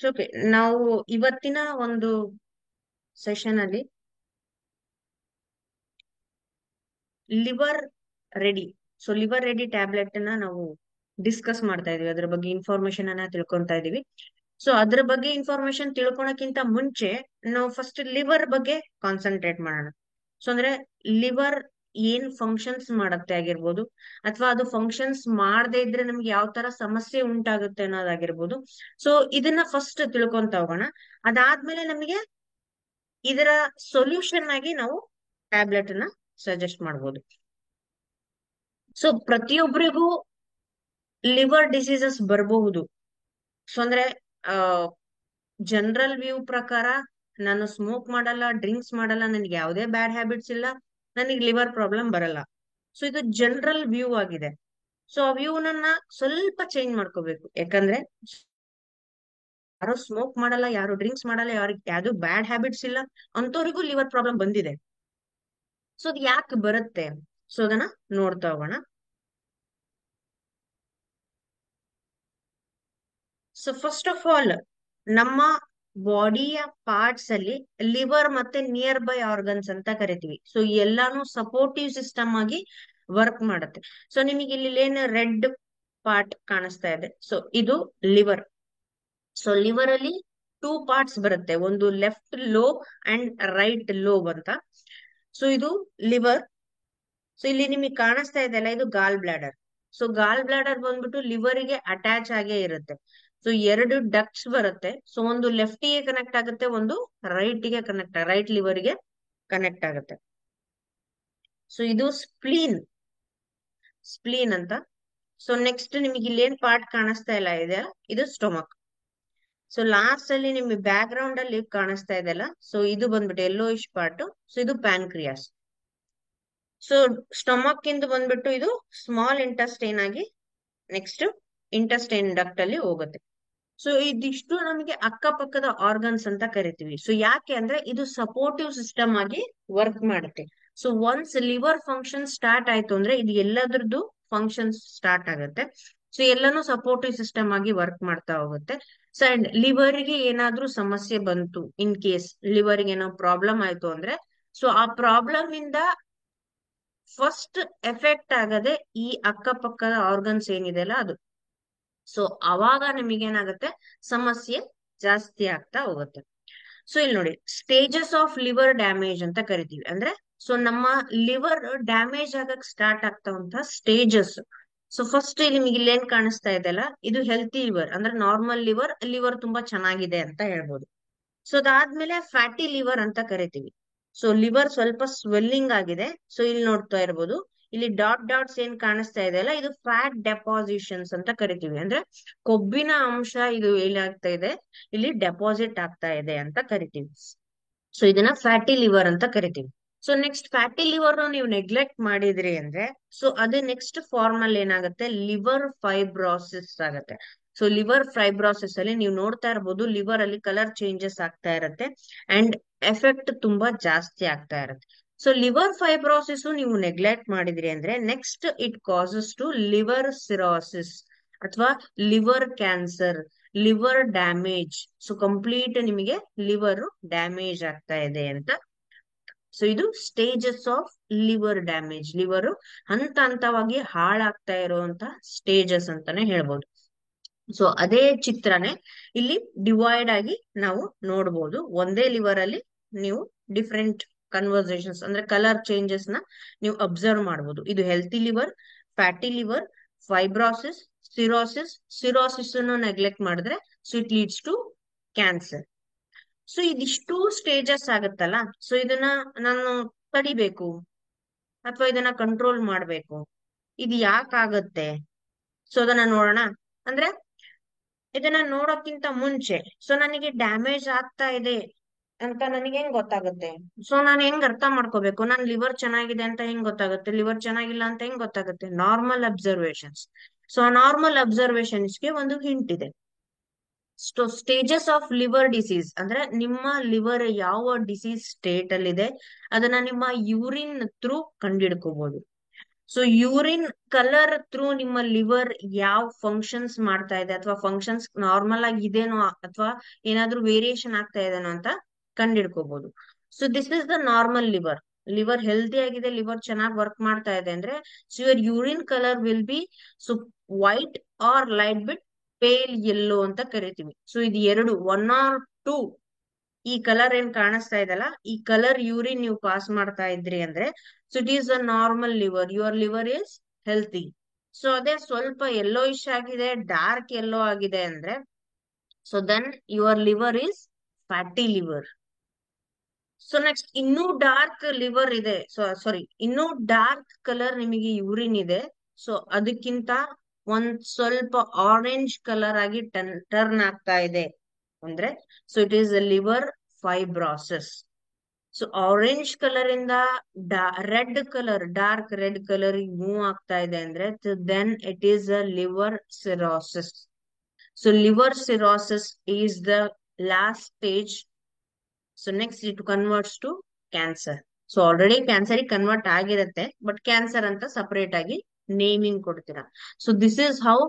Okay, ನಾವು ಇವತ್ತಿನ ಒಂದು ಸೆಷನ್ ಅಲ್ಲಿ liver ready liver ready tablet ನ ನಾವು ಡಿಸ್ಕಸ್ ಮಾಡ್ತಾ ಇದೀವಿ. ಅದ್ರ ಬಗ್ಗೆ ಇನ್ಫಾರ್ಮೇಶನ್ ಅನ್ನ ತಿಳ್ಕೊಂತಾ ಇದೀವಿ. ಅದ್ರ ಬಗ್ಗೆ ಇನ್ಫಾರ್ಮೇಶನ್ ತಿಳ್ಕೊಳಕ್ಕಿಂತ ಮುಂಚೆ ನಾವು ಫಸ್ಟ್ ಲಿವರ್ ಬಗ್ಗೆ ಕಾನ್ಸಂಟ್ರೇಟ್ ಮಾಡೋಣ. ಅಂದ್ರೆ ಲಿವರ್ ಏನ್ ಫಂಕ್ಷನ್ಸ್ ಮಾಡತ್ತೆ ಆಗಿರ್ಬೋದು, ಅಥವಾ ಅದು ಫಂಕ್ಷನ್ಸ್ ಮಾಡದೇ ಇದ್ರೆ ನಮ್ಗೆ ಯಾವ ತರ ಸಮಸ್ಯೆ ಉಂಟಾಗುತ್ತೆ ಅನ್ನೋದಾಗಿರ್ಬೋದು. ಇದನ್ನ ಫಸ್ಟ್ ತಿಳ್ಕೊಂತ ಹೋಗೋಣ. ಅದಾದ್ಮೇಲೆ ನಮಗೆ ಇದರ ಸೊಲ್ಯೂಷನ್ ಆಗಿ ನಾವು ಟ್ಯಾಬ್ಲೆಟ್ ಅನ್ನ ಸಜೆಸ್ಟ್ ಮಾಡ್ಬೋದು. ಪ್ರತಿಯೊಬ್ಬರಿಗೂ ಲಿವರ್ ಡಿಸೀಸಸ್ ಬರಬಹುದು. ಅಂದ್ರೆ ಆ ಜನರಲ್ ವ್ಯೂ ಪ್ರಕಾರ ನಾನು ಸ್ಮೋಕ್ ಮಾಡಲ್ಲ, ಡ್ರಿಂಕ್ಸ್ ಮಾಡಲ್ಲ, ನನಗೆ ಯಾವುದೇ ಬ್ಯಾಡ್ ಹ್ಯಾಬಿಟ್ಸ್ ಇಲ್ಲ, ನನಗೆ ಲಿವರ್ ಪ್ರಾಬ್ಲಮ್ ಬರಲ್ಲ. ಇದು ಜನರಲ್ ವ್ಯೂ ಆಗಿದೆ. ಆ ವ್ಯೂನ ಸ್ವಲ್ಪ ಚೇಂಜ್ ಮಾಡ್ಕೋಬೇಕು. ಯಾಕಂದ್ರೆ ಯಾರು ಸ್ಮೋಕ್ ಮಾಡಲ್ಲ, ಯಾರು ಡ್ರಿಂಕ್ಸ್ ಮಾಡಲ್ಲ, ಯಾರಿಗೆ ಯಾವ್ದು ಬ್ಯಾಡ್ ಹ್ಯಾಬಿಟ್ಸ್ ಇಲ್ಲ, ಅಂತವ್ರಿಗೂ ಲಿವರ್ ಪ್ರಾಬ್ಲಮ್ ಬಂದಿದೆ. ಅದು ಯಾಕೆ ಬರುತ್ತೆ? ಅದನ್ನ ನೋಡ್ತಾ ಹೋಗೋಣ. ಫಸ್ಟ್ ಆಫ್ ಆಲ್, ನಮ್ಮ ಬಾಡಿಯ ಪಾರ್ಟ್ಸ್ ಅಲ್ಲಿ ಲಿವರ್ ಮತ್ತೆ ನಿಯರ್ ಬೈ ಆರ್ಗನ್ಸ್ ಅಂತ ಕರಿತೀವಿ. ಎಲ್ಲಾನು ಸಪೋರ್ಟಿವ್ ಸಿಸ್ಟಮ್ ಆಗಿ ವರ್ಕ್ ಮಾಡುತ್ತೆ. ನಿಮಗೆ ಇಲ್ಲಿ ಏನ್ ರೆಡ್ ಪಾರ್ಟ್ ಕಾಣಿಸ್ತಾ ಇದೆ, ಇದು ಲಿವರ್. ಲಿವರ್ ಅಲ್ಲಿ ಟೂ ಪಾರ್ಟ್ಸ್ ಬರುತ್ತೆ, ಒಂದು left lobe and write lobe ಅಂತ. ಇದು ಲಿವರ್. ಇಲ್ಲಿ ನಿಮಗೆ ಕಾಣಿಸ್ತಾ ಇದೆಯಲ್ಲ, ಇದು ಗಾಲ್ ಬ್ಲಾಡರ್. ಗಾಲ್ ಬ್ಲಾಡರ್ ಬಂದ್ಬಿಟ್ಟು ಲಿವರ್ ಗೆ ಅಟ್ಯಾಚ್ ಆಗೇ ಇರುತ್ತೆ. ಎರಡು ಡಕ್ಟ್ಸ್ ಬರುತ್ತೆ. ಒಂದು ಲೆಫ್ಟ್ ಗೆ ಕನೆಕ್ಟ್ ಆಗುತ್ತೆ, ಒಂದು ರೈಟ್ ಗೆ ರೈಟ್ ಲಿವರ್ ಗೆ ಕನೆಕ್ಟ್ ಆಗುತ್ತೆ. ಇದು ಸ್ಪ್ಲೀನ್ ಅಂತ. ನೆಕ್ಸ್ಟ್ ನಿಮಗೆ ಇಲ್ಲಿ ಏನ್ ಪಾರ್ಟ್ ಕಾಣಿಸ್ತಾ ಇಲ್ಲ ಇದೆ, ಇದು ಸ್ಟೊಮಕ್. ಲಾಸ್ಟ್ ಅಲ್ಲಿ ನಿಮ್ಗೆ ಬ್ಯಾಕ್ ಗ್ರೌಂಡ್ ಅಲ್ಲಿ ಕಾಣಿಸ್ತಾ ಇದೆಲ್ಲ, ಇದು ಬಂದ್ಬಿಟ್ಟು ಯೆಲ್ಲೋಯಿಶ್ ಪಾರ್ಟ್. ಇದು ಪ್ಯಾನ್ಕ್ರಿಯಾಸ್. ಸ್ಟೊಮಕ್ ಇಂದ ಬಂದ್ಬಿಟ್ಟು ಇದು ಸ್ಮಾಲ್ ಇಂಟೆಸ್ಟೈನ್ ಆಗಿ ನೆಕ್ಸ್ಟ್ ಇಂಟೆಸ್ಟೈನ್ ಡಕ್ಟ್ ಅಲ್ಲಿ ಹೋಗುತ್ತೆ. ಇದಿಷ್ಟು ನಮಗೆ ಅಕ್ಕಪಕ್ಕದ ಆರ್ಗನ್ಸ್ ಅಂತ ಕರಿತೀವಿ. ಯಾಕೆ ಅಂದ್ರೆ ಇದು ಸಪೋರ್ಟಿವ್ ಸಿಸ್ಟಮ್ ಆಗಿ ವರ್ಕ್ ಮಾಡುತ್ತೆ. ಒನ್ಸ್ ಲಿವರ್ ಫಂಕ್ಷನ್ ಸ್ಟಾರ್ಟ್ ಆಯ್ತು ಅಂದ್ರೆ ಇದು ಎಲ್ಲದ್ರದ್ದು ಫಂಕ್ಷನ್ಸ್ ಸ್ಟಾರ್ಟ್ ಆಗುತ್ತೆ. ಎಲ್ಲಾನು ಸಪೋರ್ಟಿವ್ ಸಿಸ್ಟಮ್ ಆಗಿ ವರ್ಕ್ ಮಾಡ್ತಾ ಹೋಗುತ್ತೆ. ಅಂಡ್ ಲಿವರ್ ಗೆ ಏನಾದ್ರೂ ಸಮಸ್ಯೆ ಬಂತು, ಇನ್ ಕೇಸ್ ಲಿವರ್ ಗೆ ಏನೋ ಪ್ರಾಬ್ಲಮ್ ಆಯ್ತು ಅಂದ್ರೆ, ಆ ಪ್ರಾಬ್ಲಮ್ ಇಂದ ಫಸ್ಟ್ ಎಫೆಕ್ಟ್ ಆಗದೆ ಈ ಅಕ್ಕಪಕ್ಕದ ಆರ್ಗನ್ಸ್ ಏನಿದೆ ಅಲ್ಲ ಅದು. ಅವಾಗ ನಿಮಗೇನಾಗುತ್ತೆ, ಸಮಸ್ಯೆ ಜಾಸ್ತಿ ಆಗ್ತಾ ಹೋಗುತ್ತೆ. ಇಲ್ಲಿ ನೋಡಿ, ಸ್ಟೇಜಸ್ ಆಫ್ ಲಿವರ್ ಡ್ಯಾಮೇಜ್ ಅಂತ ಕರಿತೀವಿ. ಅಂದ್ರೆ ನಮ್ಮ ಲಿವರ್ ಡ್ಯಾಮೇಜ್ ಆಗಕ್ ಸ್ಟಾರ್ಟ್ ಆಗ್ತಾವಂತ ಸ್ಟೇಜಸ್. ಫಸ್ಟ್ ನಿಮಗೆ ಇಲ್ಲಿ ಏನ್ ಕಾಣಿಸ್ತಾ ಇದೆ ಅಲ್ಲ, ಇದು ಹೆಲ್ತಿ ಲಿವರ್, ಅಂದ್ರೆ ನಾರ್ಮಲ್ ಲಿವರ್. ಲಿವರ್ ತುಂಬಾ ಚೆನ್ನಾಗಿದೆ ಅಂತ ಹೇಳ್ಬೋದು. ಅದಾದ್ಮೇಲೆ ಫ್ಯಾಟಿ ಲಿವರ್ ಅಂತ ಕರಿತೀವಿ. ಲಿವರ್ ಸ್ವಲ್ಪ ಸ್ವೆಲ್ಲಿಂಗ್ ಆಗಿದೆ. ಇಲ್ಲಿ ನೋಡ್ತಾ ಇರ್ಬೋದು, ಇಲ್ಲಿ ಡಾಟ್ಸ್ ಏನ್ ಕಾಣಿಸ್ತಾ ಇದೆ ಅಲ್ಲ, ಇದು ಫ್ಯಾಟ್ ಡೆಪಾಸಿಷನ್ಸ್ ಅಂತ ಕರಿತೀವಿ. ಅಂದ್ರೆ ಕೊಬ್ಬಿನ ಅಂಶ ಇದು ಏನಾಗ್ತಾ ಇದೆ, ಇಲ್ಲಿ ಡೆಪಾಸಿಟ್ ಆಗ್ತಾ ಇದೆ ಅಂತ ಕರಿತೀವಿ. ಇದನ್ನ ಫ್ಯಾಟಿ ಲಿವರ್ ಅಂತ ಕರಿತೀವಿ. ನೆಕ್ಸ್ಟ್ ಫ್ಯಾಟಿ ಲಿವರ್ ನೀವು ನೆಗ್ಲೆಕ್ಟ್ ಮಾಡಿದ್ರಿ ಅಂದ್ರೆ, ಅದು ನೆಕ್ಸ್ಟ್ ಫಾರ್ಮ್ ಅಲ್ಲಿ ಏನಾಗುತ್ತೆ, ಲಿವರ್ ಫೈಬ್ರೋಸಿಸ್ ಆಗುತ್ತೆ. ಲಿವರ್ ಫೈಬ್ರೋಸಿಸ್ ಅಲ್ಲಿ ನೀವು ನೋಡ್ತಾ ಇರ್ಬೋದು, ಲಿವರ್ ಅಲ್ಲಿ ಕಲರ್ ಚೇಂಜಸ್ ಆಗ್ತಾ ಇರುತ್ತೆ ಅಂಡ್ ಎಫೆಕ್ಟ್ ತುಂಬಾ ಜಾಸ್ತಿ ಆಗ್ತಾ ಇರುತ್ತೆ. ಲಿವರ್ ಫೈಬ್ರೋಸಿಸ್ ನೀವು ನೆಗ್ಲೆಕ್ಟ್ ಮಾಡಿದ್ರಿ ಅಂದ್ರೆ, next it causes to liver cirrhosis ಅಥವಾ liver cancer, liver damage. Complete ನಿಮಗೆ ಲಿವರ್ ಡ್ಯಾಮೇಜ್ ಆಗ್ತಾ ಇದೆ ಅಂತ. ಇದು stages of liver damage. Liver ಹಂತ ಹಂತವಾಗಿ ಹಾಳಾಗ್ತಾ ಇರುವಂತ ಸ್ಟೇಜಸ್ ಅಂತಾನೆ ಹೇಳ್ಬೋದು. ಅದೇ ಚಿತ್ರನೇ ಇಲ್ಲಿ ಡಿವೈಡ್ ಆಗಿ ನಾವು ನೋಡ್ಬೋದು. ಒಂದೇ ಲಿವರ್ ಅಲ್ಲಿ ನೀವು ಡಿಫ್ರೆಂಟ್ ಕನ್ವರ್ಸೇಷನ್ಸ್ ಅಂದ್ರೆ ಕಲರ್ ಚೇಂಜಸ್ ನ ನೀವು ಅಬ್ಸರ್ವ್ ಮಾಡಬಹುದು. ಇದು healthy liver, fatty liver, fibrosis, cirrhosis ಅನ್ನು ನೆಗ್ಲೆಕ್ಟ್ ಮಾಡಿದ್ರೆ ಇಟ್ ಲೀಡ್ಸ್ ಟು ಕ್ಯಾನ್ಸರ್. ಇದಿಷ್ಟು ಸ್ಟೇಜಸ್ ಆಗುತ್ತಲ್ಲ, ಇದನ್ನ ನಾನು ತಡಿಬೇಕು ಅಥವಾ ಇದನ್ನ ಕಂಟ್ರೋಲ್ ಮಾಡ್ಬೇಕು, ಇದು ಯಾಕಾಗತ್ತೆ? ಅದನ್ನ ನೋಡೋಣ. ಅಂದ್ರೆ ಇದನ್ನ ನೋಡೋಕ್ಕಿಂತ ಮುಂಚೆ, ನನಗೆ ಡ್ಯಾಮೇಜ್ ಆಗ್ತಾ ಇದೆ ಅಂತ ನನಗೆ ಹೆಂಗ್ ಗೊತ್ತಾಗುತ್ತೆ? ನಾನು ಹೆಂಗ್ ಅರ್ಥ ಮಾಡ್ಕೋಬೇಕು? ನನ್ ಲಿವರ್ ಚೆನ್ನಾಗಿದೆ ಅಂತ ಹೆಂಗ್ ಗೊತ್ತಾಗುತ್ತೆ? ಲಿವರ್ ಚೆನ್ನಾಗಿಲ್ಲ ಅಂತ ಹೆಂಗ್ ಗೊತ್ತಾಗುತ್ತೆ? Normal observations. ನಾರ್ಮಲ್ ಅಬ್ಸರ್ವೇಷನ್ಸ್ಗೆ ಒಂದು ಹಿಂಟ್ ಇದೆ. ಸ್ಟೇಜಸ್ ಆಫ್ ಲಿವರ್ ಡಿಸೀಸ್ ಅಂದ್ರೆ ನಿಮ್ಮ ಲಿವರ್ ಯಾವ ಡಿಸೀಸ್ ಸ್ಟೇಟ್ ಅಲ್ಲಿ ಇದೆ ಅದನ್ನ ನಿಮ್ಮ ಯೂರಿನ್ ಥ್ರೂ ಕಂಡಿಡ್ಕೋಬಹುದು. ಸೊ ಯೂರಿನ್ ಕಲರ್ ಥ್ರೂ ನಿಮ್ಮ ಲಿವರ್ ಯಾವ ಫಂಕ್ಷನ್ಸ್ ಮಾಡ್ತಾ ಇದೆ ಅಥವಾ ಫಂಕ್ಷನ್ಸ್ ನಾರ್ಮಲ್ ಆಗಿ ಇದೇನೋ ಅಥವಾ ಏನಾದ್ರೂ ವೇರಿಯೇಷನ್ ಆಗ್ತಾ ಇದೆನೋ ಅಂತ ಕಂಡಿಡ್ಕೋಬಹುದು. So this is the normal liver. Liver healthy ಆಗಿದೆ, ಲಿವರ್ ಚೆನ್ನಾಗಿ ವರ್ಕ್ ಮಾಡ್ತಾ ಇದೆ ಅಂದ್ರೆ so your urine colour will be so white or light bit pale yellow ಅಂತ ಕರಿತೀವಿ. ಸೊ ಇದು ಎರಡು, 1 or 2 ಈ ಕಲರ್ ಏನ್ ಕಾಣಿಸ್ತಾ ಇದೆಲ್ಲ, ಈ ಕಲರ್ ಯೂರಿನ್ ನೀವು ಪಾಸ್ ಮಾಡ್ತಾ ಇದ್ರಿ ಅಂದ್ರೆ so it is a normal liver, your liver is healthy. So ಅದೇ ಸ್ವಲ್ಪ ಯೆಲ್ಲೋ ಇಶ್ ಆಗಿದೆ, ಡಾರ್ಕ್ ಯೆಲ್ಲೋ ಆಗಿದೆ ಅಂದ್ರೆ so then your liver is fatty liver. So next ಇನ್ನೂ ಡಾರ್ಕ್ ಲಿವರ್ ಇದೆ, ಸಾರಿ ಇನ್ನೂ ಡಾರ್ಕ್ ಕಲರ್ ನಿಮಗೆ ಯೂರಿನ್ ಇದೆ, ಸೊ ಅದಕ್ಕಿಂತ ಒಂದ್ ಸ್ವಲ್ಪ ಆರೆಂಜ್ ಕಲರ್ ಆಗಿ ಟರ್ನ್ ಆಗ್ತಾ ಇದೆ ಅಂದ್ರೆ so it is liver fibrosis. So orange colour ಇಂದ red colour, dark red colour move ಆಗ್ತಾ ಇದೆ ಅಂದ್ರೆ then it is a liver cirrhosis. So liver cirrhosis is the last stage. So next it converts to cancer. So already cancer convert ಆಗಿರುತ್ತೆ, but cancer ಅಂತ separate ಆಗಿ naming ಕೊಡ್ತೀರಾ. So this is how.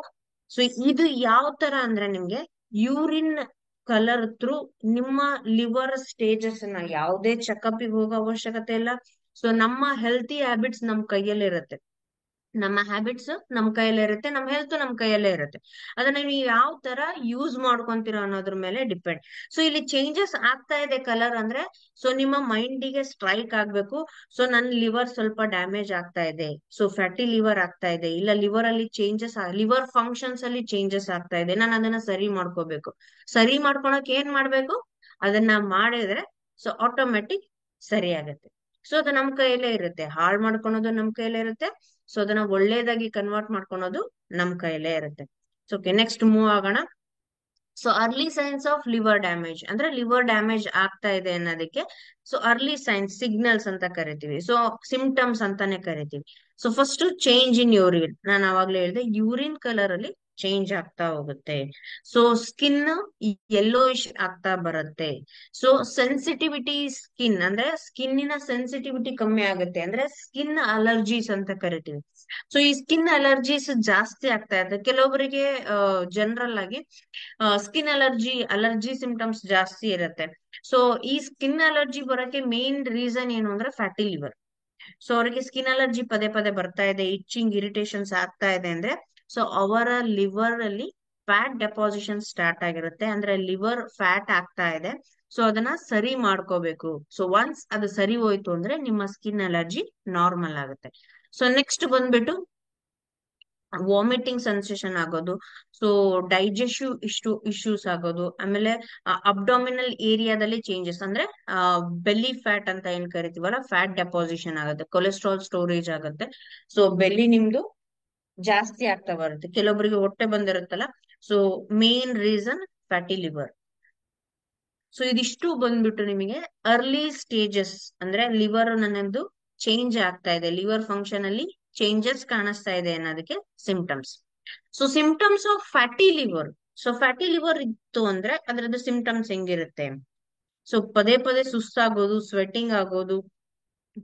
So ಇದು ಯಾವ ತರ ಅಂದ್ರೆ ನಿಮ್ಗೆ urine colour through ನಿಮ್ಮ ಲಿವರ್ ಸ್ಟೇಜಸ್ ನ ಯಾವುದೇ ಚೆಕಪ್ ಹೋಗೋ ಅವಶ್ಯಕತೆ ಇಲ್ಲ. ಸೊ ನಮ್ಮ ಹೆಲ್ತಿ ಹ್ಯಾಬಿಟ್ಸ್ ನಮ್ ಕೈಯಲ್ಲಿ ಇರುತ್ತೆ, ನಮ್ಮ ಹ್ಯಾಬಿಟ್ಸ್ ನಮ್ ಕೈಯಲ್ಲೇ ಇರುತ್ತೆ, ನಮ್ಮ ಹೆಲ್ತ್ ನಮ್ ಕೈಯಲ್ಲೇ ಇರುತ್ತೆ. ಅದನ್ನ ನೀವು ಯಾವ ತರ ಯೂಸ್ ಮಾಡ್ಕೊಂತೀರೋ ಅನ್ನೋದ್ರ ಮೇಲೆ ಡಿಪೆಂಡ್. ಸೊ ಇಲ್ಲಿ ಚೇಂಜಸ್ ಆಗ್ತಾ ಇದೆ ಕಲರ್ ಅಂದ್ರೆ ಸೊ ನಿಮ್ಮ ಮೈಂಡಿಗೆ ಸ್ಟ್ರೈಕ್ ಆಗ್ಬೇಕು. ಸೊ ನನ್ ಲಿವರ್ ಸ್ವಲ್ಪ ಡ್ಯಾಮೇಜ್ ಆಗ್ತಾ ಇದೆ, ಸೊ ಫ್ಯಾಟಿ ಲಿವರ್ ಆಗ್ತಾ ಇದೆ, ಇಲ್ಲ ಲಿವರ್ ಅಲ್ಲಿ ಚೇಂಜಸ್, ಲಿವರ್ ಫಂಕ್ಷನ್ಸ್ ಅಲ್ಲಿ ಚೇಂಜಸ್ ಆಗ್ತಾ ಇದೆ, ನಾನು ಅದನ್ನ ಸರಿ ಮಾಡ್ಕೋಬೇಕು. ಸರಿ ಮಾಡ್ಕೊಳಕ್ ಏನ್ ಮಾಡ್ಬೇಕು, ಅದನ್ನ ಮಾಡಿದ್ರೆ ಸೊ ಆಟೋಮೆಟಿಕ್ ಸರಿ ಆಗತ್ತೆ. ಸೊ ಅದು ನಮ್ ಕೈಯಲ್ಲೇ ಇರುತ್ತೆ, ಹಾಳು ಮಾಡ್ಕೊಳೋದು ನಮ್ ಕೈಯಲ್ಲೇ ಇರುತ್ತೆ, ಸೊ ಅದನ್ನ ಒಳ್ಳೇದಾಗಿ ಕನ್ವರ್ಟ್ ಮಾಡ್ಕೊಳೋದು ನಮ್ ಕೈಲೇ ಇರುತ್ತೆ. ಸೊ ಓಕೆ, ನೆಕ್ಸ್ಟ್ ಮೂವ್ ಆಗೋಣ. So early science of liver damage ಅಂದ್ರೆ ಲಿವರ್ ಡ್ಯಾಮೇಜ್ ಆಗ್ತಾ ಇದೆ ಅನ್ನೋದಕ್ಕೆ ಸೊ ಅರ್ಲಿ ಸೈನ್ಸ್ ಸಿಗ್ನಲ್ಸ್ ಅಂತ ಕರಿತೀವಿ, ಸೊ ಸಿಂಪ್ಟಮ್ಸ್ ಅಂತಾನೆ ಕರಿತೀವಿ. So first change in urine, ನಾನು ಅವಾಗ್ಲೇ ಹೇಳಿದೆ ಯೂರಿನ್ ಕಲರ್ ಅಲ್ಲಿ ಚೇಂಜ್ ಆಗ್ತಾ ಹೋಗುತ್ತೆ. ಸೊ ಸ್ಕಿನ್ ಯೆಲ್ಲೋಯಿಶ್ ಆಗ್ತಾ ಬರುತ್ತೆ. ಸೊ ಸೆನ್ಸಿಟಿವಿಟಿ ಸ್ಕಿನ್ ಅಂದ್ರೆ ಸ್ಕಿನ್ನಿನ ಸೆನ್ಸಿಟಿವಿಟಿ ಕಮ್ಮಿ ಆಗುತ್ತೆ, ಅಂದ್ರೆ ಸ್ಕಿನ್ ಅಲರ್ಜೀಸ್ ಅಂತ ಕರಿತೀವಿ. ಸೊ ಈ ಸ್ಕಿನ್ ಅಲರ್ಜೀಸ್ ಜಾಸ್ತಿ ಆಗ್ತಾ ಇದೆ ಕೆಲವೊಬ್ಬರಿಗೆ. ಜನರಲ್ ಆಗಿ ಸ್ಕಿನ್ ಅಲರ್ಜಿ ಸಿಂಪ್ಟಮ್ಸ್ ಜಾಸ್ತಿ ಇರುತ್ತೆ. ಸೊ ಈ ಸ್ಕಿನ್ ಅಲರ್ಜಿ ಬರೋಕೆ ಮೇನ್ ರೀಸನ್ ಏನು ಅಂದ್ರೆ ಫ್ಯಾಟಿ ಲಿವರ್. ಸೊ ಅವರಿಗೆ ಸ್ಕಿನ್ ಅಲರ್ಜಿ ಪದೇ ಪದೇ ಬರ್ತಾ ಇದೆ, ಇಚ್ಚಿಂಗ್ ಇರಿಟೇಷನ್ಸ್ ಆಗ್ತಾ ಇದೆ ಅಂದ್ರೆ ಸೊ ಅವರ ಲಿವರ್ ಅಲ್ಲಿ ಫ್ಯಾಟ್ ಡೆಪಾಸಿಷನ್ ಸ್ಟಾರ್ಟ್ ಆಗಿರುತ್ತೆ, ಅಂದ್ರೆ ಲಿವರ್ ಫ್ಯಾಟ್ ಆಗ್ತಾ ಇದೆ. ಸೊ ಅದನ್ನ ಸರಿ ಮಾಡ್ಕೋಬೇಕು. ಸೊ ಒನ್ಸ್ ಅದು ಸರಿ ಹೋಯ್ತು ಅಂದ್ರೆ ನಿಮ್ಮ ಸ್ಕಿನ್ ಅಲರ್ಜಿ ನಾರ್ಮಲ್ ಆಗುತ್ತೆ. ಸೊ ನೆಕ್ಸ್ಟ್ ಬಂದ್ಬಿಟ್ಟು ವಾಮಿಟಿಂಗ್ ಸೆನ್ಸೇಷನ್ ಆಗೋದು, ಸೊ ಡೈಜೆಸ್ಟಿವ್ ಇಶ್ಯೂಸ್ ಆಗೋದು, ಆಮೇಲೆ ಅಬ್ಡಾಮಿನಲ್ ಏರಿಯಾದಲ್ಲಿ ಚೇಂಜಸ್ ಅಂದ್ರೆ ಬೆಲ್ಲಿ ಫ್ಯಾಟ್ ಅಂತ ಏನ್ ಕರಿತೀವಲ್ಲ, ಫ್ಯಾಟ್ ಡೆಪಾಸಿಷನ್ ಆಗುತ್ತೆ, ಕೊಲೆಸ್ಟ್ರಾಲ್ ಸ್ಟೋರೇಜ್ ಆಗುತ್ತೆ. ಸೊ ಬೆಲ್ಲಿ ನಿಮ್ದು ಜಾಸ್ತಿ ಆಗ್ತಾ ಬರುತ್ತೆ, ಕೆಲವೊಬ್ಬರಿಗೆ ಹೊಟ್ಟೆ ಬಂದಿರುತ್ತಲ್ಲ. So main reason fatty liver. So ಇದಿಷ್ಟು ಬಂದ್ಬಿಟ್ಟು ನಿಮಗೆ ಅರ್ಲಿ ಸ್ಟೇಜಸ್ ಅಂದ್ರೆ ಲಿವರ್ ನನ್ನದು ಚೇಂಜ್ ಆಗ್ತಾ ಇದೆ, ಲಿವರ್ ಫಂಕ್ಷನ್ ಅಲ್ಲಿ ಚೇಂಜಸ್ ಕಾಣಿಸ್ತಾ ಇದೆ ಅನ್ನೋದಕ್ಕೆ symptoms. So symptoms of fatty liver. So fatty liver ಇತ್ತು ಅಂದ್ರೆ ಅದ್ರದ್ದು ಸಿಂಪ್ಟಮ್ಸ್ ಹೆಂಗಿರುತ್ತೆ, ಸೊ ಪದೇ ಪದೇ ಸುಸ್ತಾಗೋದು, ಸ್ವೆಟಿಂಗ್ ಆಗೋದು,